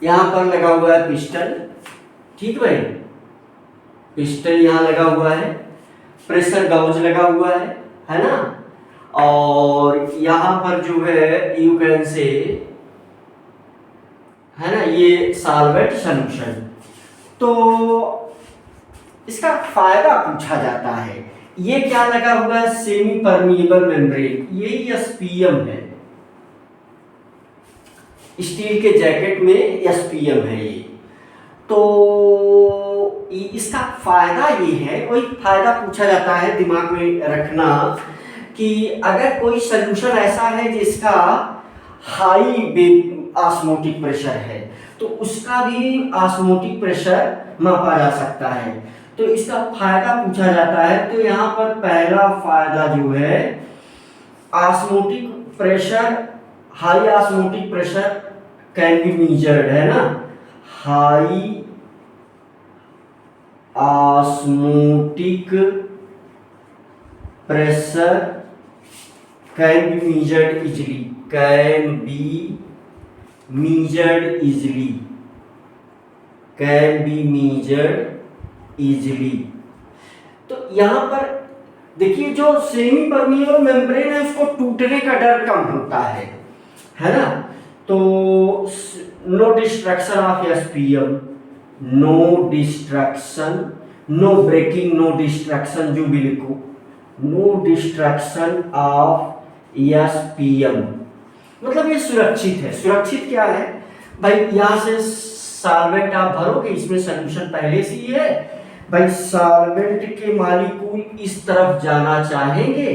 यहां पर लगा हुआ है पिस्टन, ठीक भाई, पिस्टन यहां लगा हुआ है, प्रेशर गॉज लगा हुआ है ना। और यहां पर जो है यू कैन से, है ना, ये सॉल्वेंट सॉल्यूशन। तो इसका फायदा पूछा जाता है। ये क्या लगा हुआ है, सेमी परमिएबल मेम्ब्रेन, यही एसपीएम है, स्टील के जैकेट में एसपीएम है ये। तो इसका फायदा ये है, वही फायदा पूछा जाता है, दिमाग में रखना कि अगर कोई सॉल्यूशन ऐसा है जिसका हाई ऑस्मोटिक प्रेशर है तो उसका भी ऑस्मोटिक प्रेशर मापा जा सकता है। तो इसका फायदा पूछा जाता है। तो यहाँ पर पहला फायदा जो है, osmotic pressure, high osmotic pressure can be measured, है ना, high osmotic pressure can be measured easily, can be measured easily, can be measured easily। तो यहां पर देखिए जो सेमी परमिएबल मेम्ब्रेन है उसको टूटने का डर कम होता है ना। तो no destruction of SPM, no destruction, no breaking, no destruction, जो भी लिखो, नो डिस्ट्रक्शन ऑफ एसपीएम, मतलब ये सुरक्षित है। सुरक्षित क्या है भाई, यहां से सॉल्वेंट आप भरोगे, इसमें सॉल्यूशन पहले से ही है भाई, सॉल्वेंट के मॉलिक्यूल इस तरफ जाना चाहेंगे,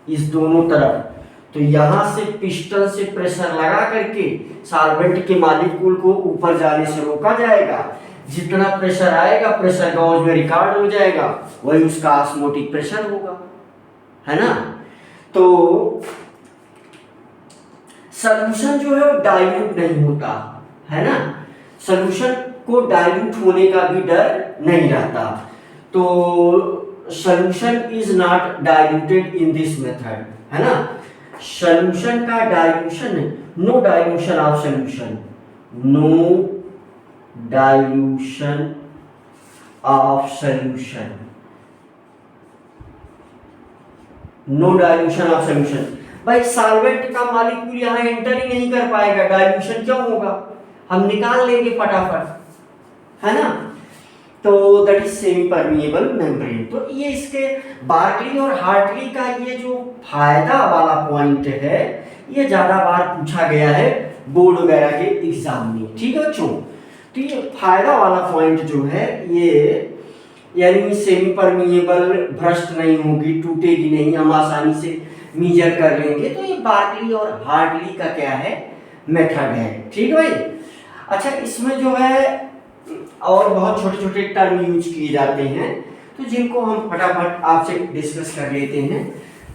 इस दोनों तरफ, तो यहां से पिस्टन से प्रेशर लगा करके सॉल्वेंट के मॉलिक्यूल को ऊपर जाने से रोका जाएगा। जितना प्रेशर आएगा प्रेशर गॉज में रिकॉर्ड हो जाएगा, वही उसका ऑस्मोटिक प्रेशर होगा, है ना। तो सॉल्यूशन जो है वो डाइल्यूट नहीं होता, है ना, सॉल्यूशन को डाइल्यूट होने का भी डर नहीं रहता। तो solution is not diluted in this method, है ना, सॉल्यूशन का dilution, no dilution of solution, no dilution of solution, no dilution of solution. भाई सॉल्वेंट का मॉलिक्यूल यहाँ एंटर ही नहीं कर पाएगा, डाइल्यूशन क्यों होगा, हम निकाल लेंगे फटाफट, है ना। तो that is semi permeable membrane. तो ये इसके बार्कली और हार्टली का ये जो फायदा वाला पॉइंट है, ये ज्यादा बार पूछा गया है बोर्ड वगैरह के एग्जाम में, ठीक है बच्चों। तो ये फायदा वाला पॉइंट जो है ये, यानी सेमी परमिएबल भ्रष्ट नहीं होगी, टूटेगी नहीं, हम आसानी से मेजर कर लेंगे। तो ये बार्कली और हार्टली का क्या है, मेथड है, ठीक है भाई। अच्छा, इसमें जो है और बहुत छोटे छोटे टर्म यूज किए जाते हैं, तो जिनको हम फटाफट आपसे डिस्कस कर लेते हैं।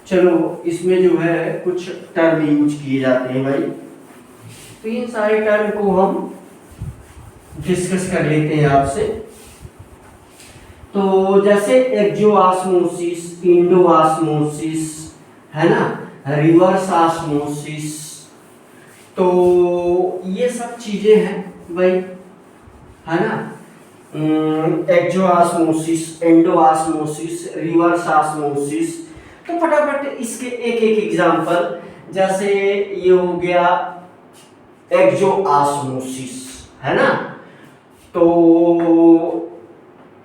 चलो, इसमें जो है कुछ टर्म यूज किए जाते हैं भाई, तो इन सारे टर्म को हम डिस्कस कर लेते हैं आपसे। तो जैसे एक्सोऑस्मोसिस, इंडोऑस्मोसिस, है ना, रिवर्स ऑस्मोसिस, तो ये सब चीजें हैं भाई, है ना। एक्सोऑस्मोसिस, एंडोऑस्मोसिस, रिवर्स ऑस्मोसिस, तो फटाफट इसके एक एक एग्जांपल, जैसे ये हो गया एक्सोऑस्मोसिस, है ना। तो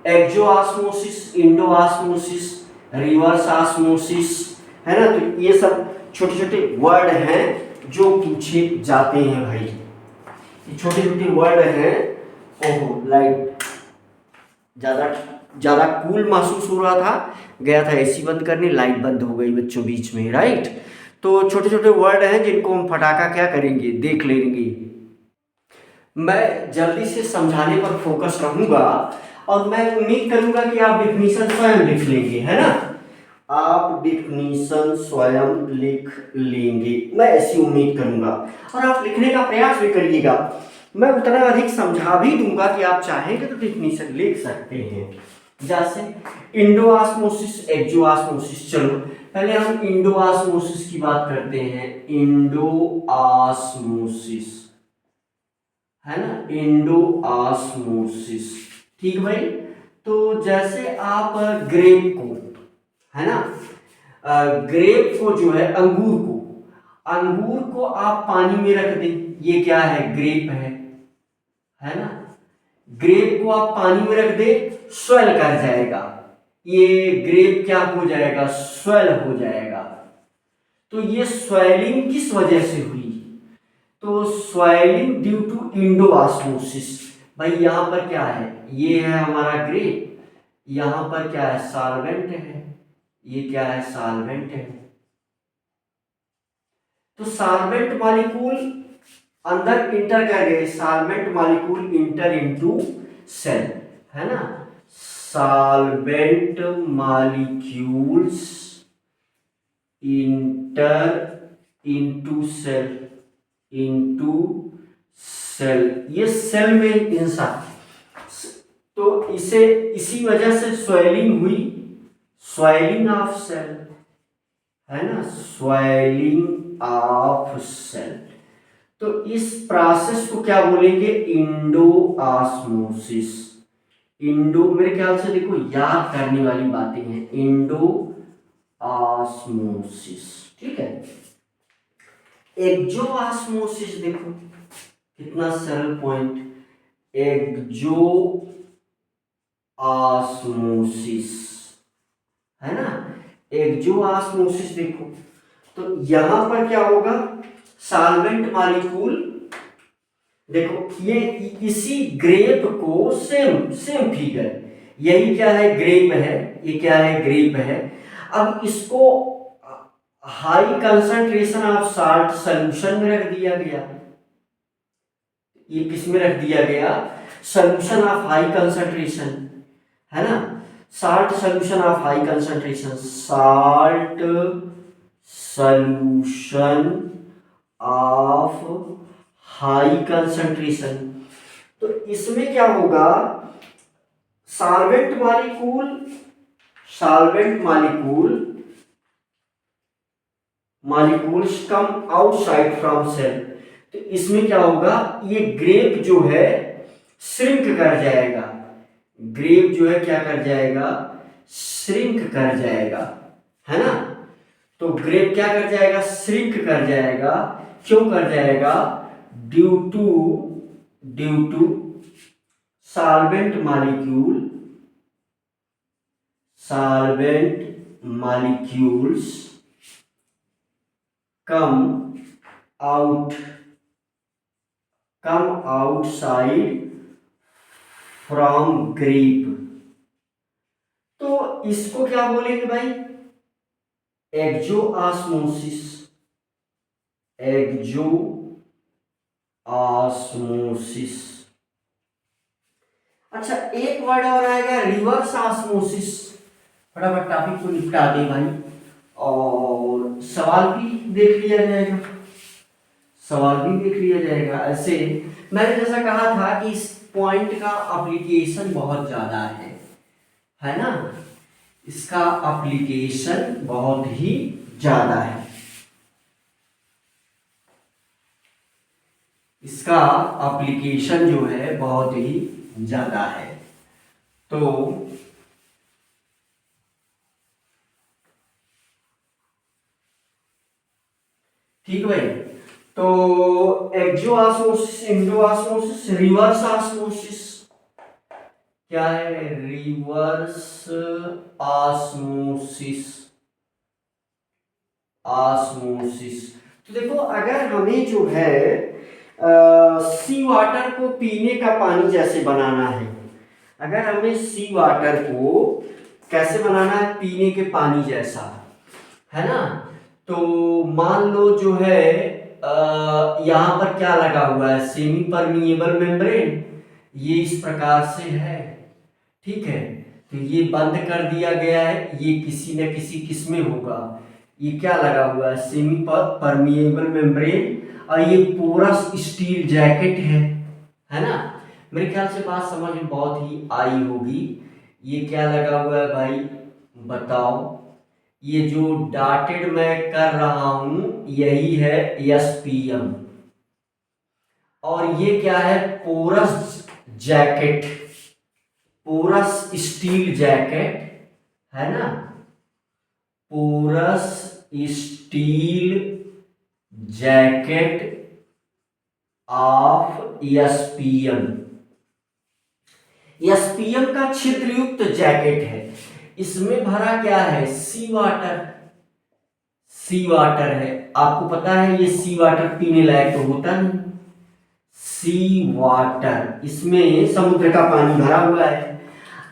एक्सोऑस्मोसिस, इंडोऑस्मोसिस, रिवर्स ऑस्मोसिस, है ना। तो ये सब छोटे छोटे वर्ड हैं जो पूछे जाते हैं भाई, ये छोटे छोटे वर्ड हैं। ओहो, लाइट ज्यादा कूल महसूस हो रहा था, गया था एसी बंद करने, लाइट बंद हो गई बच्चों बीच में, राइट। तो छोटे छोटे वर्ड हैं जिनको हम फटाका क्या करेंगे, देख लेंगे। मैं जल्दी से समझाने पर फोकस रहूंगा और मैं उम्मीद करूंगा कि आप डिफिनीशन स्वयं लिख लेंगे, है ना, आप डिफिनीशन स्वयं लिख लेंगे, मैं ऐसी उम्मीद करूंगा। और आप लिखने का प्रयास भी करिएगा, मैं उतना अधिक समझा भी दूंगा कि आप चाहेंगे तो डिफिनीशन लिख सकते हैं। जैसे इंडोऑस्मोसिस, एक्सोऑस्मोसिस, चलो पहले हम इंडोऑस्मोसिस की बात करते हैं। इंडोऑस्मोसिस, है ना, इंडोऑस्मोसिस, ठीक भाई। तो जैसे आप ग्रेप को, है ना, ग्रेप को जो है, अंगूर को आप पानी में रख दें, ये क्या है, ग्रेप है ना। ग्रेप को आप पानी में रख दे, स्वेल कर जाएगा, ये ग्रेप क्या हो जाएगा, स्वेल हो जाएगा। तो ये स्वेलिंग किस वजह से हुई, तो स्वेलिंग ड्यू टू इंडोऑस्मोसिस। भाई यहां पर क्या है, ये है हमारा ग्रेप, यहां पर क्या है, सॉल्वेंट है, ये क्या है, सॉल्वेंट है। तो सॉल्वेंट मॉलिक्यूल अंदर इंटर कर गए, solvent molecule enter into cell, है ना, solvent molecules enter into cell, ये सेल में इंसान, तो इसे इसी वजह से स्वेलिंग हुई, स्वेलिंग ऑफ सेल है ना, स्वेलिंग ऑफ सेल। तो इस प्रोसेस को क्या बोलेंगे, इंडोऑस्मोसिस। इंडो, मेरे ख्याल से देखो याद करने वाली बातें हैं, इंडोऑस्मोसिस, ठीक है। एक्सोऑस्मोसिस देखो कितना सरल पॉइंट, एक्सोऑस्मोसिस है ना, एक्सोऑस्मोसिस देखो, तो यहां पर क्या होगा, सॉल्वेंट मॉलिक्यूल, देखो ये इसी ग्रेप को, सेम सेम फिगर, यही क्या है, ग्रेप है, ये क्या है, ग्रेप है। अब इसको high concentration of salt solution में रख दिया गया, ये किस में रख दिया गया, सॉल्यूशन ऑफ हाई कंसंट्रेशन है ना, salt solution of high concentration, salt solution of high concentration. तो इसमें क्या होगा, solvent molecules come outside from cell. तो इसमें क्या होगा, ये ग्रेप जो है श्रिंक कर जाएगा, ग्रेप जो है क्या कर जाएगा, श्रिंक कर जाएगा, है ना। तो ग्रेप क्या कर जाएगा, श्रिंक कर जाएगा, क्यों कर जाएगा, due to solvent molecules come outside from grape. तो इसको क्या बोलेंगे भाई, एक्सोऑस्मोसिस। अच्छा एक वर्ड और आएगा, रिवर्स ऑस्मोसिस। फटाफट टॉपिक को निपटा दे भाई, और सवाल भी देख लिया जाएगा, ऐसे मैंने जैसा कहा था कि इस पॉइंट का एप्लीकेशन बहुत ज्यादा है ना, इसका एप्लीकेशन बहुत ही ज्यादा है, इसका एप्लीकेशन जो है बहुत ही ज्यादा है। तो ठीक भाई, तो एक्सोऑस्मोसिस, इंडोऑस्मोसिस, रिवर्स ऑस्मोसिस, क्या है, रिवर्स ऑस्मोसिस। तो देखो अगर हमें जो है सी वाटर को पीने का पानी जैसे बनाना है, अगर हमें सी वाटर को कैसे बनाना है, पीने के पानी जैसा, है ना। तो मान लो जो है यहाँ पर क्या लगा हुआ है, सेमी परमिएबल मेम्ब्रेन, ये इस प्रकार से है, ठीक है। तो ये बंद कर दिया गया है, ये किसी न किसी किस्म में होगा, ये क्या लगा हुआ है, सेमी परमिएबल मेम्ब्रेन, और ये पोरस स्टील जैकेट है ना। मेरे ख्याल से बात समझ में बहुत ही आई होगी। ये क्या लगा हुआ है भाई, बताओ, ये जो डॉटेड मैं कर रहा हूं यही है एसपीएम, और ये क्या है, porous jacket, porous steel jacket है ना, porous steel jacket of SPM. SPM का छिद्रयुक्त जैकेट है, इसमें भरा क्या है, सी वाटर है। आपको पता है ये सी वाटर पीने लायक तो होता नहीं, सी वाटर, इसमें समुद्र का पानी भरा हुआ है।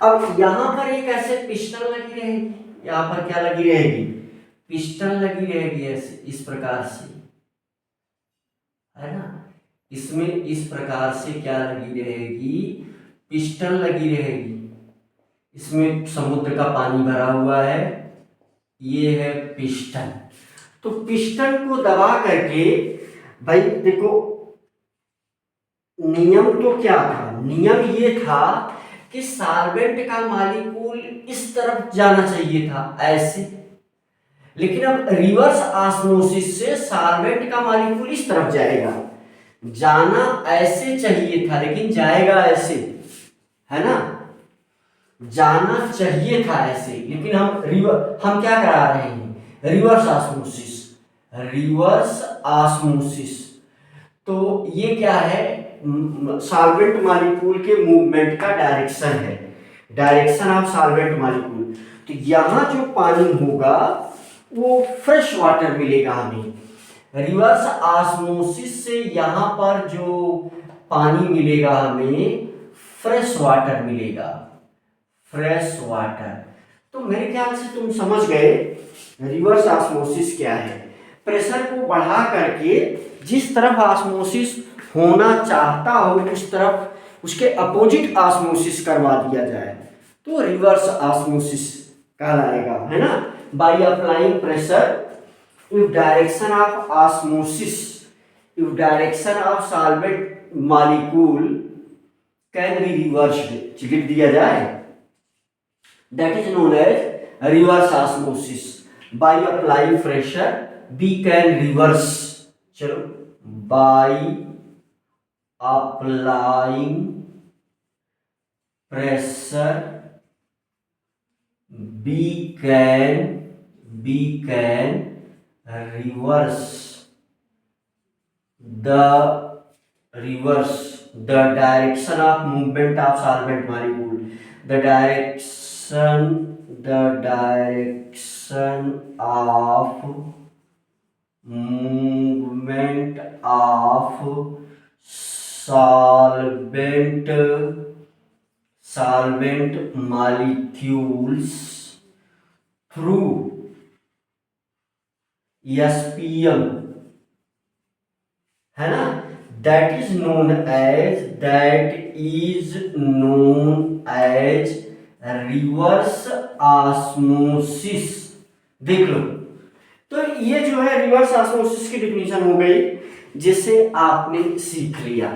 अब यहां पर एक ऐसे पिस्टन लगी रहेगी, यहां पर क्या लगी रहेगी, पिस्टन लगी रहेगी, ऐसे इस प्रकार से, है ना। इसमें इस प्रकार से क्या लगी रहेगी, पिस्टन लगी रहेगी। इसमें समुद्र का पानी भरा हुआ है, ये है पिस्टन। तो पिस्टन को दबा करके भाई देखो, नियम तो क्या था, नियम ये था कि सॉल्वेंट का मॉलिक्यूल इस तरफ जाना चाहिए था ऐसे, लेकिन अब रिवर्स ऑस्मोसिस से सॉल्वेंट का मॉलिक्यूल इस तरफ जाएगा। जाना ऐसे चाहिए था लेकिन जाएगा ऐसे, है ना, जाना चाहिए था ऐसे, लेकिन हम क्या करा रहे हैं, रिवर्स ऑस्मोसिस, रिवर्स ऑस्मोसिस। तो ये क्या है, सॉल्वेंट मॉलिक्यूल के मूवमेंट का डायरेक्शन है, डायरेक्शन ऑफ सॉल्वेंट मॉलिक्यूल। तो यहां जो पानी होगा वो फ्रेश वाटर मिलेगा हमें। रिवर्स ऑस्मोसिस से यहां पर जो पानी मिलेगा हमें फ्रेश वाटर मिलेगा, फ्रेश वाटर। तो मेरे ख्याल से तुम समझ गए रिवर्स ऑस्मोसिस क्या है। प्रेशर को बढ़ा करके जिस तरफ ऑस्मोसिस होना चाहता हो उस तरफ उसके अपोजिट ऑस्मोसिस करवा दिया जाए तो रिवर्स ऑस्मोसिस कहलाएगा, है ना। By applying pressure, if direction of osmosis, if direction of solvent molecule can be reversed, लिख दिया जाए, that is known as reverse osmosis. By applying pressure we can reverse, चलो, by applying pressure we can reverse the direction of movement of solvent molecule, the direction of movement of solvent molecules through SPM, है ना, that is known as reverse osmosis. देख लो, तो ये जो है reverse osmosis की definition हो गई जिसे आपने सीख लिया,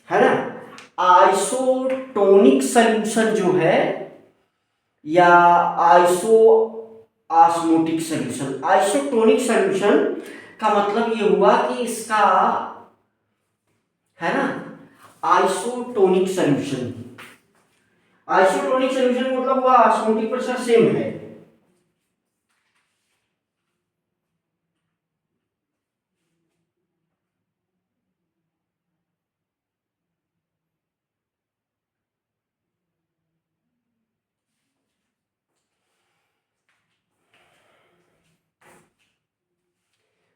है ना। आइसोटोनिक सॉल्यूशन जो है या iso osmotic solution, isotonic solution का मतलब ये हुआ कि इसका, है ना, आइसोटोनिक सॉल्यूशन, आइसोटोनिक सॉल्यूशन मतलब हुआ ऑस्मोटिक प्रेशर सेम है।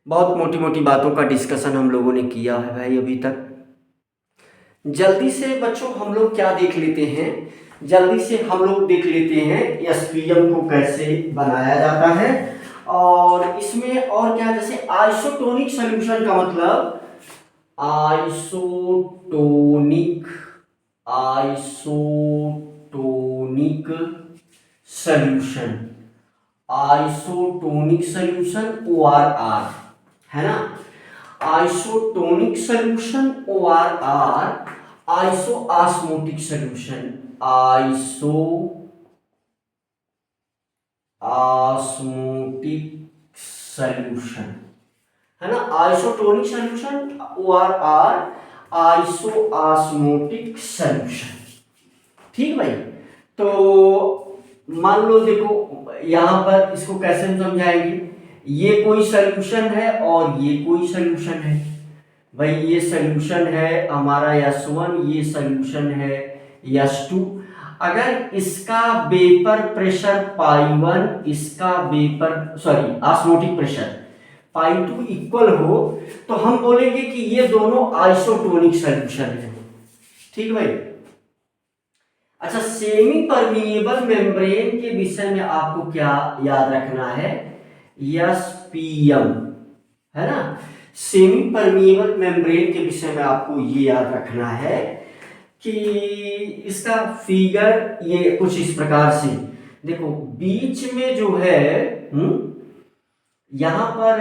बहुत मोटी मोटी बातों का डिस्कशन हम लोगों ने किया है भाई अभी तक। जल्दी से बच्चों हम लोग क्या देख लेते हैं, जल्दी से हम लोग देख लेते हैं एसपीएम को कैसे बनाया जाता है। और इसमें और क्या, जैसे आइसोटोनिक सॉल्यूशन का मतलब isotonic solution, isotonic solution ORR, है ना, isotonic solution ORR, iso osmotic solution, iso osmotic solution, है ना, isotonic solution ORR, iso osmotic solution. ठीक भाई, तो मान लो देखो यहां पर इसको कैसे हम समझाएंगे, ये कोई सॉल्यूशन है और ये कोई सॉल्यूशन है भाई, ये सॉल्यूशन है हमारा S1, ये सॉल्यूशन है S2। अगर इसका वेपर प्रेशर पाई1, इसका वेपर ऑस्मोटिक प्रेशर पाई2 इक्वल हो तो हम बोलेंगे कि ये दोनों आइसोटोनिक सॉल्यूशन है। ठीक भाई। अच्छा, सेमी परमिएबल मेम्ब्रेन के विषय में आपको क्या याद रखना है, एसपीएम, है ना। सेमी परमिएबल मेम्ब्रेन के विषय में आपको ये याद रखना है कि इसका फिगर ये कुछ इस प्रकार से देखो, बीच में जो है यहाँ पर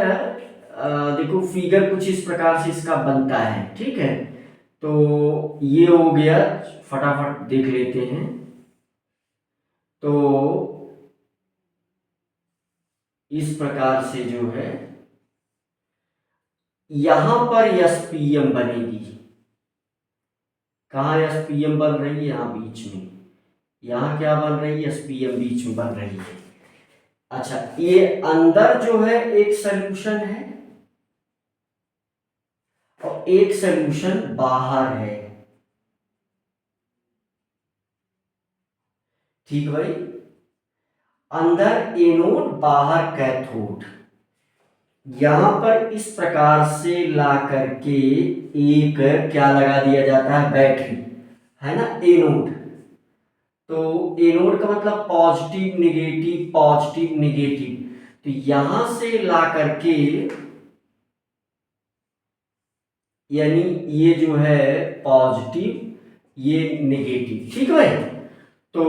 देखो फिगर कुछ इस प्रकार से इसका बनता है, ठीक है। तो ये हो गया, फटाफट देख लेते हैं। तो इस प्रकार से जो है यहां पर एसपीएम बनेगी। कहाँ एसपीएम बन रही है? यहाँ बीच में। यहाँ क्या बन रही है? एसपीएम बीच में बन रही है। अच्छा, ये अंदर जो है एक सॉल्यूशन है और एक सॉल्यूशन बाहर है, ठीक भाई। अंदर एनोड, बाहर कैथोड। यहां पर इस प्रकार से ला करके एक क्या लगा दिया जाता है? बैटरी, है ना, एनोड। तो एनोड का मतलब पॉजिटिव नेगेटिव, पॉजिटिव नेगेटिव। तो यहां से ला करके, यानी ये जो है पॉजिटिव, ये नेगेटिव, ठीक है। तो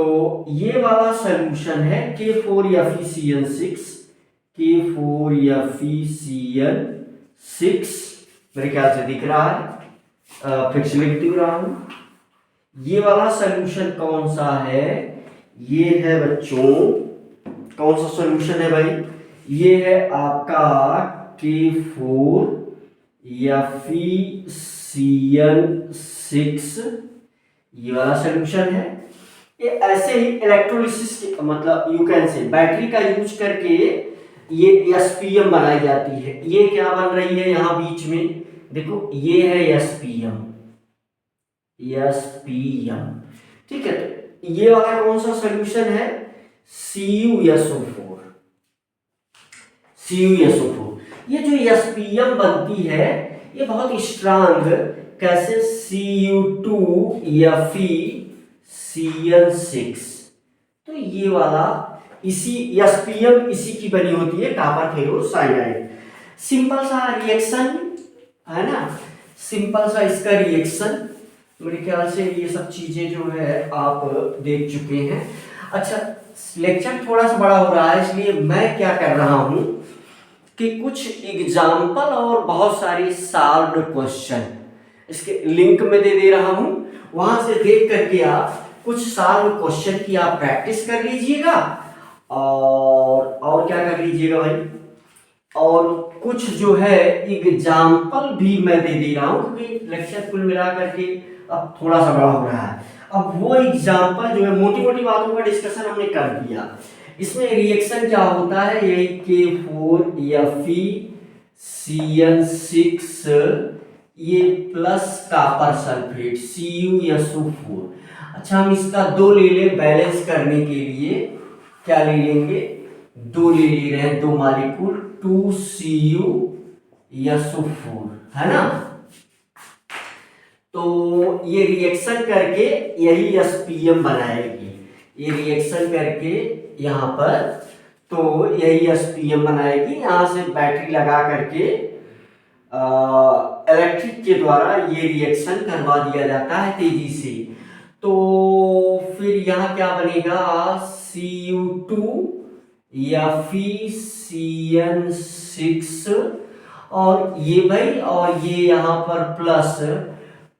ये वाला सॉल्यूशन है K4FeCN6, K4FeCN6, मेरे ख्याल से दिख रहा है, फिर से लिख दे रहा हूं। ये वाला सॉल्यूशन कौन सा है? ये है बच्चों, कौन सा सॉल्यूशन है भाई? ये है आपका K4FeCN6, ये वाला सॉल्यूशन है। ये ऐसे ही इलेक्ट्रोलिसिस के मतलब यू कैन से बैटरी का यूज करके ये एसपीएम बनाई जाती है। ये क्या बन रही है यहाँ बीच में? देखो, ये है एसपीएम, एसपीएम, ठीक है। तो ये वाला कौन सा सॉल्यूशन है? CuSO4, CuSO4। ये जो एसपीएम बनती है ये बहुत स्ट्रांग, कैसे? Cu2Fe तो ये वाला इसी एसपीएम इसी की बनी होती है, कॉपर फेरोसाइनाइड। सिंपल सा रिएक्शन है ना, सिंपल सा इसका रिएक्शन। मेरे ख्याल से ये सब चीजें जो है आप देख चुके हैं। अच्छा, लेक्चर थोड़ा सा बड़ा हो रहा है, इसलिए मैं क्या कर रहा हूं कि कुछ एग्जाम्पल और बहुत सारे सॉल्व्ड क्वेश्चन इसके लिंक में दे रहा हूं, वहां से देख करके आप कुछ सॉल्व क्वेश्चन की आप प्रैक्टिस कर लीजिएगा और क्या कर लीजिएगा भाई, और कुछ जो है एग्जाम्पल भी मैं दे रहा हूं, क्योंकि लेक्चर कुल मिला करके अब थोड़ा सा बड़ा हो रहा है। अब वो एग्जाम्पल जो है, मोटी मोटी बातों का डिस्कशन हमने कर दिया। इसमें रिएक्शन क्या होता है? यही K4FeCN6 ये प्लस कॉपर सल्फेट CuSO4। अच्छा, हम इसका दो ले लें बैलेंस करने के लिए। क्या ले लेंगे? दो ले रहे हैं, दो मॉलिक्यूल 2CuSO4, है ना। तो ये रिएक्शन करके यही एसपीएम बनाएगी। ये रिएक्शन करके यहाँ पर तो यही एसपीएम बनाएगी। यहाँ से बैटरी लगा करके इलेक्ट्रिक के द्वारा ये रिएक्शन करवा दिया जाता है तेजी से। तो फिर यहाँ क्या बनेगा? Cu2FeCN6 और ये भाई, और ये यहाँ पर प्लस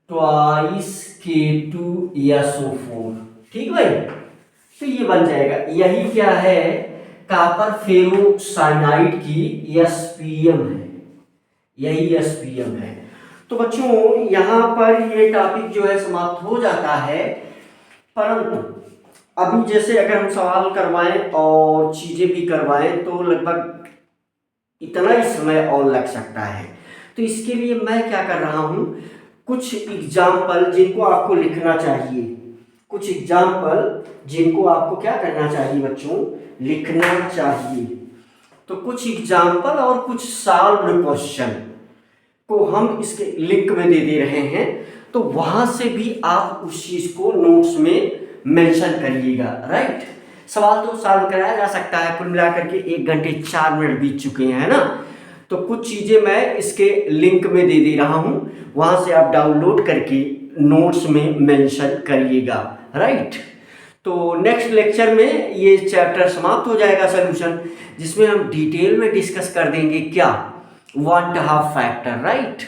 ट्वाइस K2SO4, ठीक भाई। तो ये बन जाएगा, यही क्या है? कॉपर फेरोसाइनाइड की एसपीएम है, यही एसपीएम है। तो बच्चों यहाँ पर ये टॉपिक जो है समाप्त हो जाता है, परंतु अभी जैसे अगर हम सवाल करवाएं और चीजें भी करवाएं तो लगभग इतना ही समय और लग सकता है। तो इसके लिए मैं क्या कर रहा हूं, कुछ एग्जाम्पल जिनको आपको लिखना चाहिए, कुछ एग्जाम्पल जिनको आपको क्या करना चाहिए बच्चों? लिखना चाहिए। तो कुछ एग्जाम्पल और कुछ सॉल्व्ड क्वेश्चन को हम इसके लिंक में दे रहे हैं, तो वहां से भी आप उस चीज को नोट्स में मेंशन करिएगा, राइट। सवाल तो सॉल्व कराया जा सकता है, कुल मिलाकर के 1 घंटे 4 मिनट बीत चुके हैं ना। तो कुछ चीजें मैं इसके लिंक में दे रहा हूं, वहां से आप डाउनलोड करके नोट्स में मेंशन करिएगा, राइट। तो नेक्स्ट लेक्चर में ये चैप्टर समाप्त हो जाएगा सॉल्यूशन, जिसमें हम डिटेल में डिस्कस कर देंगे क्या 1.5 फैक्टर, राइट।